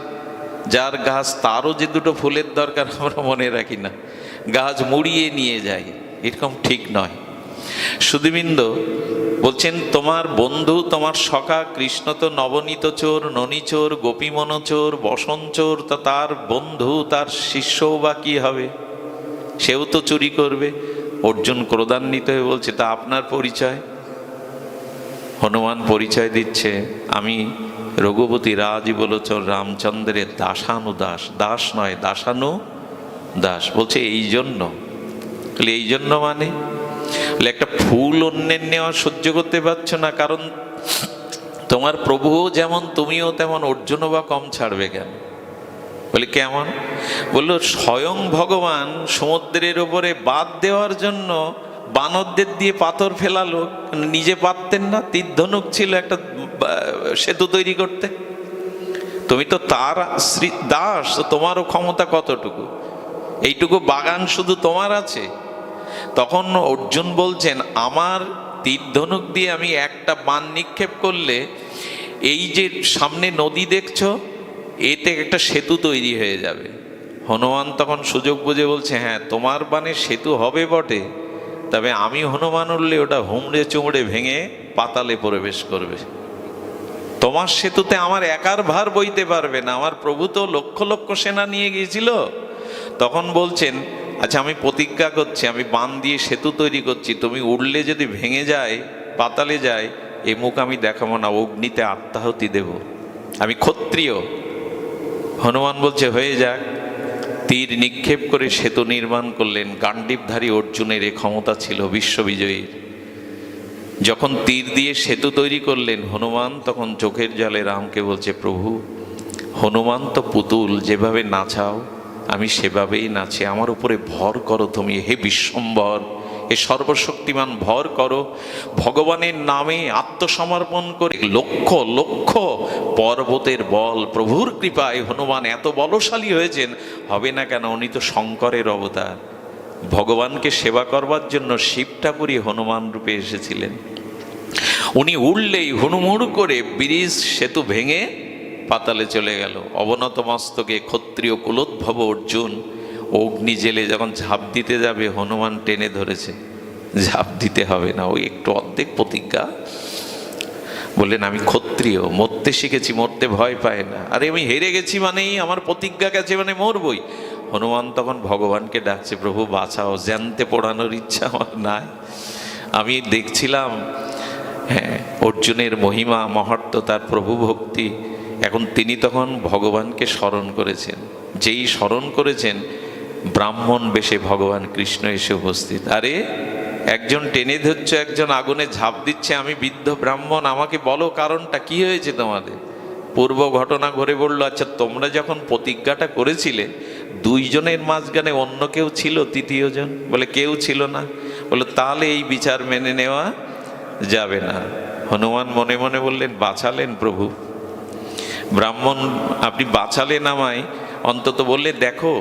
যার গাছ তারও যে দুটো ফুলের দরকার আমরা মনে রাখি না, গাছ মুড়িয়ে নিয়ে যাই। এরকম ঠিক নয়। সুধীবৃন্দ বলছেন, তোমার বন্ধু, তোমার সখা কৃষ্ণ তো নবনীত চোর, ননী চোর, গোপীমন চোর, বসন চোর। তা তার বন্ধু, তার শিষ্যও বা কি হবে? সেও তো চুরি করবে। অর্জুন ক্রোধান্বিত হয়ে বলছে, তা আপনার পরিচয়? হনুমান পরিচয় দিচ্ছে, আমি রঘুপতি রাজীবলোচন রামচন্দ্রের দাসানুদাস। দাস নয়, দাসানুদাস। বলছে এই জন্য। এই জন্য মানে একটা ফুল অন্যের নেওয়া সহ্য করতে পারছো না, কারণ তোমার প্রভুও যেমন তুমিও তেমন, অর্জুনও বা কম ছাড়বে কেন? বলে কেমন? বললো, স্বয়ং ভগবান সমুদ্রের ওপরে বাঁধ দেওয়ার জন্য বানরদের দিয়ে পাথর ফেলালো, নিজে পারতেন না? তীর ধনুক ছিল একটা সেতু তৈরি করতে। তুমি তো তার দাস, তোমারও ক্ষমতা কতটুকু? এইটুকু বাগান শুধু তোমার আছে? তখন অর্জুন বলছেন, আমার তীর ধনুক দিয়ে আমি একটা বাণ নিক্ষেপ করলে এই যে সামনে নদী দেখছো, এতে একটা সেতু তৈরি হয়ে যাবে। হনুমান তখন সুযোগ বুঝে বলছে, হ্যাঁ তোমার বাণে সেতু হবে বটে, তবে আমি হনুমান উঠলে ওটা হুমড়ে চুমড়ে ভেঙে পাতালে প্রবেশ করবে। তোমার সেতুতে আমার একার ভার বইতে পারবে না, আমার প্রভু তো লক্ষ লক্ষ সেনা নিয়ে গিয়েছিল। তখন বলছেন, আচ্ছা আমি প্রতিজ্ঞা করছি, আমি বান দিয়ে সেতু তৈরি করছি, তুমি উড়লে যদি ভেঙে যায়, পাতালে যায়, এই মুখ আমি দেখাবো না, অগ্নিতে আত্মাহুতি দেব, আমি ক্ষত্রিয়। হনুমান বলছে, হয়ে যাক। তীর নিক্ষেপ করে সেতু নির্মাণ করলেন। গান্ডীবধারী অর্জুনের এ ক্ষমতা ছিল বিশ্ববিজয়ীর। যখন তীর দিয়ে সেতু তৈরি করলেন, হনুমান তখন চোখের জলে রামকে বলছে, প্রভু হনুমান তো পুতুল, যেভাবে নাচাও আমি সেভাবেই নাচি, আমার উপরে ভর করো তুমি। হে বিশ্বম্বর, এ সর্বশক্তিমান, ভর করো। ভগবানের নামে আত্মসমর্পণ করে লক্ষ লক্ষ পর্বতের বল, প্রভুর কৃপায় হনুমান এত বলশালী হয়েছেন। হবে না কেন? উনি তো শঙ্করের অবতার। ভগবানকে সেবা করবার জন্য শিব ঠাকুরই হনুমান রূপে এসেছিলেন। উনি উড়লেই হুড়মুড় করে ব্রিজ সেতু ভেঙে পাতালে চলে গেল। অবনত মস্তকে ক্ষত্রিয় কুলোদ্ভব অর্জুন অগ্নি জেলে যখন ঝাঁপ দিতে যাবে, হনুমান টেনে ধরেছে, ঝাঁপ দিতে হবে না, ওই একটু অর্ধেক প্রতিজ্ঞা। বললেন, আমি ক্ষত্রিয়, মরতে শিখেছি, মরতে ভয় পায় না। আরে আমি হেরে গেছি মানেই আমার প্রতিজ্ঞা গেছে, মানে মরবই। হনুমান তখন ভগবানকে ডাকছে, প্রভু বাঁচাও, জ্যান্তে পোড়ানোর ইচ্ছা আমার নাই। আমি দেখছিলাম হ্যাঁ অর্জুনের মহিমা মহত্ব, তার প্রভু ভক্তি। এখন তিনি তখন ভগবানকে স্মরণ করেছেন। যেই স্মরণ করেছেন, ব্রাহ্মণ বেশে ভগবান কৃষ্ণ এসে উপস্থিত। আরে একজন টেনে ধরছে, একজন আগুনে ঝাঁপ দিচ্ছে, আমি বৃদ্ধ ব্রাহ্মণ, আমাকে বলো কারণটা কি হয়েছে তোমাদের? পূর্ব ঘটনা ঘুরে বললো, আচ্ছা তোমরা যখন প্রতিজ্ঞাটা করেছিলে, দুইজনের মাঝখানে অন্য কেউ ছিল তৃতীয় জন? বলে কেউ ছিল না। বললো তাহলে এই বিচার মেনে নেওয়া যাবে না। হনুমান মনে মনে বললেন, বাঁচালেন প্রভু, ব্রাহ্মণ আপনি বাঁচালেন আমায়, অন্তত বললে দেখো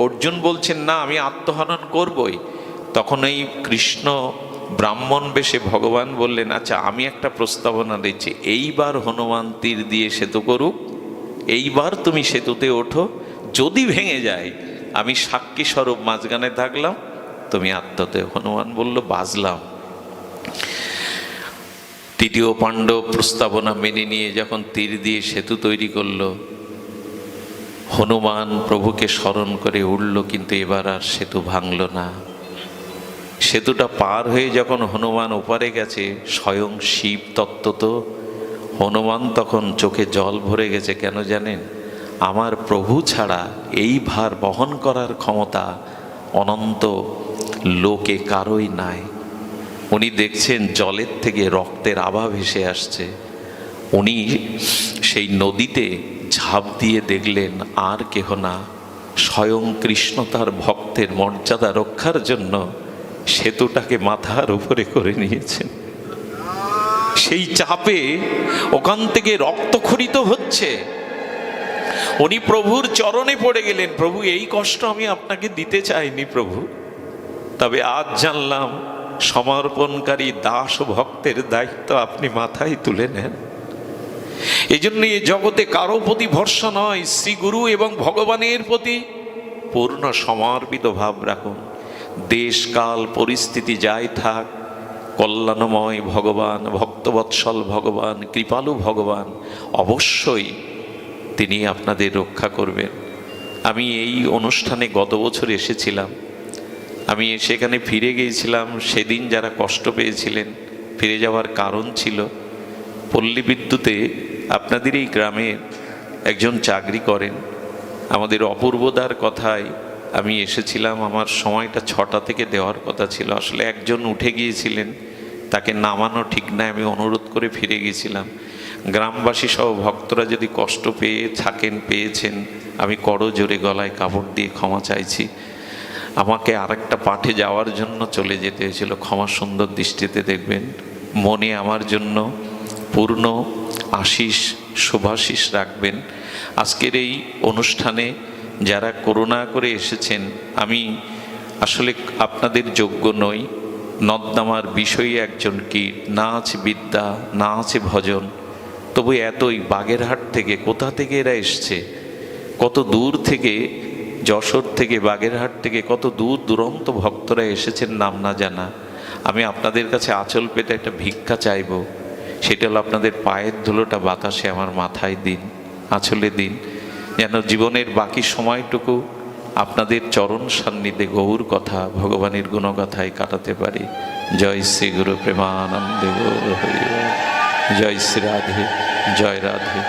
অর্জুন বলছেন না আমি আত্মহনন করবই। তখন এই কৃষ্ণ ব্রাহ্মণ বেশে ভগবান বললেন, আচ্ছা আমি একটা প্রস্তাবনা দিচ্ছি, এইবার হনুমান তীর দিয়ে সেতু করুক, এইবার তুমি সেতুতে ওঠো, যদি ভেঙে যায় আমি সাক্ষী স্বরূপ মাঝখানে থাকলাম, তুমি আত্মতে। হনুমান বলল বাজলাম। তৃতীয় পাণ্ডব প্রস্তাবনা মেনে নিয়ে যখন তীর দিয়ে সেতু তৈরি করলো, হনুমান প্রভুকে স্মরণ করে উঠল, কিন্তু এবার আর সেতু ভাঙল না। সেতুটা পার হয়ে যখন হনুমান ওপারে গেছে, স্বয়ং শিব তত্ত্ব তো, হনুমান তখন চোখে জল ভরে গেছে। কেন জানেন? আমার প্রভু ছাড়া এই ভার বহন করার ক্ষমতা অনন্ত লোকে কারোই নাই। উনি দেখছেন জলের থেকে রক্তের আভা ভেসে আসছে। উনি সেই নদীতে ঝাঁপ দিয়ে দেখলেন আর কেহ না, স্বয়ং কৃষ্ণ তার ভক্তের মর্যাদা রক্ষার জন্য সেতুটাকে মাথার উপরে করে নিয়েছেন। সেই চাপে ওখান থেকে রক্তক্ষরিত হচ্ছে। উনি প্রভুর চরণে পড়ে গেলেন, প্রভু এই কষ্ট আমি আপনাকে দিতে চাইনি প্রভু, তবে আজ জানলাম সমর্পণকারী দাস ভক্তের দায়িত্ব আপনি মাথায় তুলে নেন। এই জন্য এই জগতে কারো প্রতি ভরসা নয়, শ্রী গুরু এবং ভগবানের প্রতি পূর্ণ সমর্পিত ভাব রাখুন। দেশ কাল পরিস্থিতি যাই থাক, কল্যাণময় ভগবান, ভক্তবৎসল ভগবান, কৃপালু ভগবান অবশ্যই তিনি আপনাদের রক্ষা করবেন। আমি এই অনুষ্ঠানে গত বছর এসেছিলাম, আমি সেখানে ফিরে গিয়েছিলাম। সেদিন যারা কষ্ট পেয়েছিলেন, ফিরে যাওয়ার কারণ ছিল পল্লী বিদ্যুতে আপনাদের এই গ্রামে একজন চাকরি করেন, আমাদের অপূর্বদার কথায় আমি এসেছিলাম। আমার সময়টা 6টা থেকে দেওয়ার কথা ছিল, আসলে একজন উঠে গিয়েছিলেন, তাকে নামানো ঠিক না, আমি অনুরোধ করে ফিরে গিয়েছিলাম। গ্রামবাসী সহ ভক্তরা যদি কষ্ট পেয়ে থাকেন, পেয়েছেন, আমি করজোরে গলায় কাপড় দিয়ে ক্ষমা চাইছি। আমাকে আরেকটা পাঠে যাওয়ার জন্য চলে যেতে হয়েছিল, ক্ষমা সুন্দর দৃষ্টিতে দেখবেন। মনে আমার জন্য পূর্ণ আশিস শুভাশিস রাখবেন। আজকের এই অনুষ্ঠানে যারা করুণা করে এসেছেন, আমি আসলে আপনাদের যোগ্য নই, নর্দমার বিষয়ে একজন কীট, না আছে বিদ্যা, না আছে ভজন, তবু এতই বাগেরহাট থেকে, কোথা থেকে এরা এসছে, কত দূর থেকে, যশোর থেকে, বাগেরহাট থেকে কত দূর দূরান্ত ভক্তরা এসেছেন নাম না জানা। আমি আপনাদের কাছে আঁচল পেতে একটা ভিক্ষা চাইব, সেটা হলো আপনাদের পায়ের ধুলোটা বাতাসে আমার মাথায় দিন, আঁচলে দিন, যেন জীবনের বাকি সময়টুকু আপনাদের চরণ সান্নিধ্যে গৌর কথা, ভগবানের গুণগাথায় কাটাতে পারি। জয় শ্রী গুরু প্রেমানন্দে গৌর হরি। জয় শ্রী রাধে, জয় রাধে।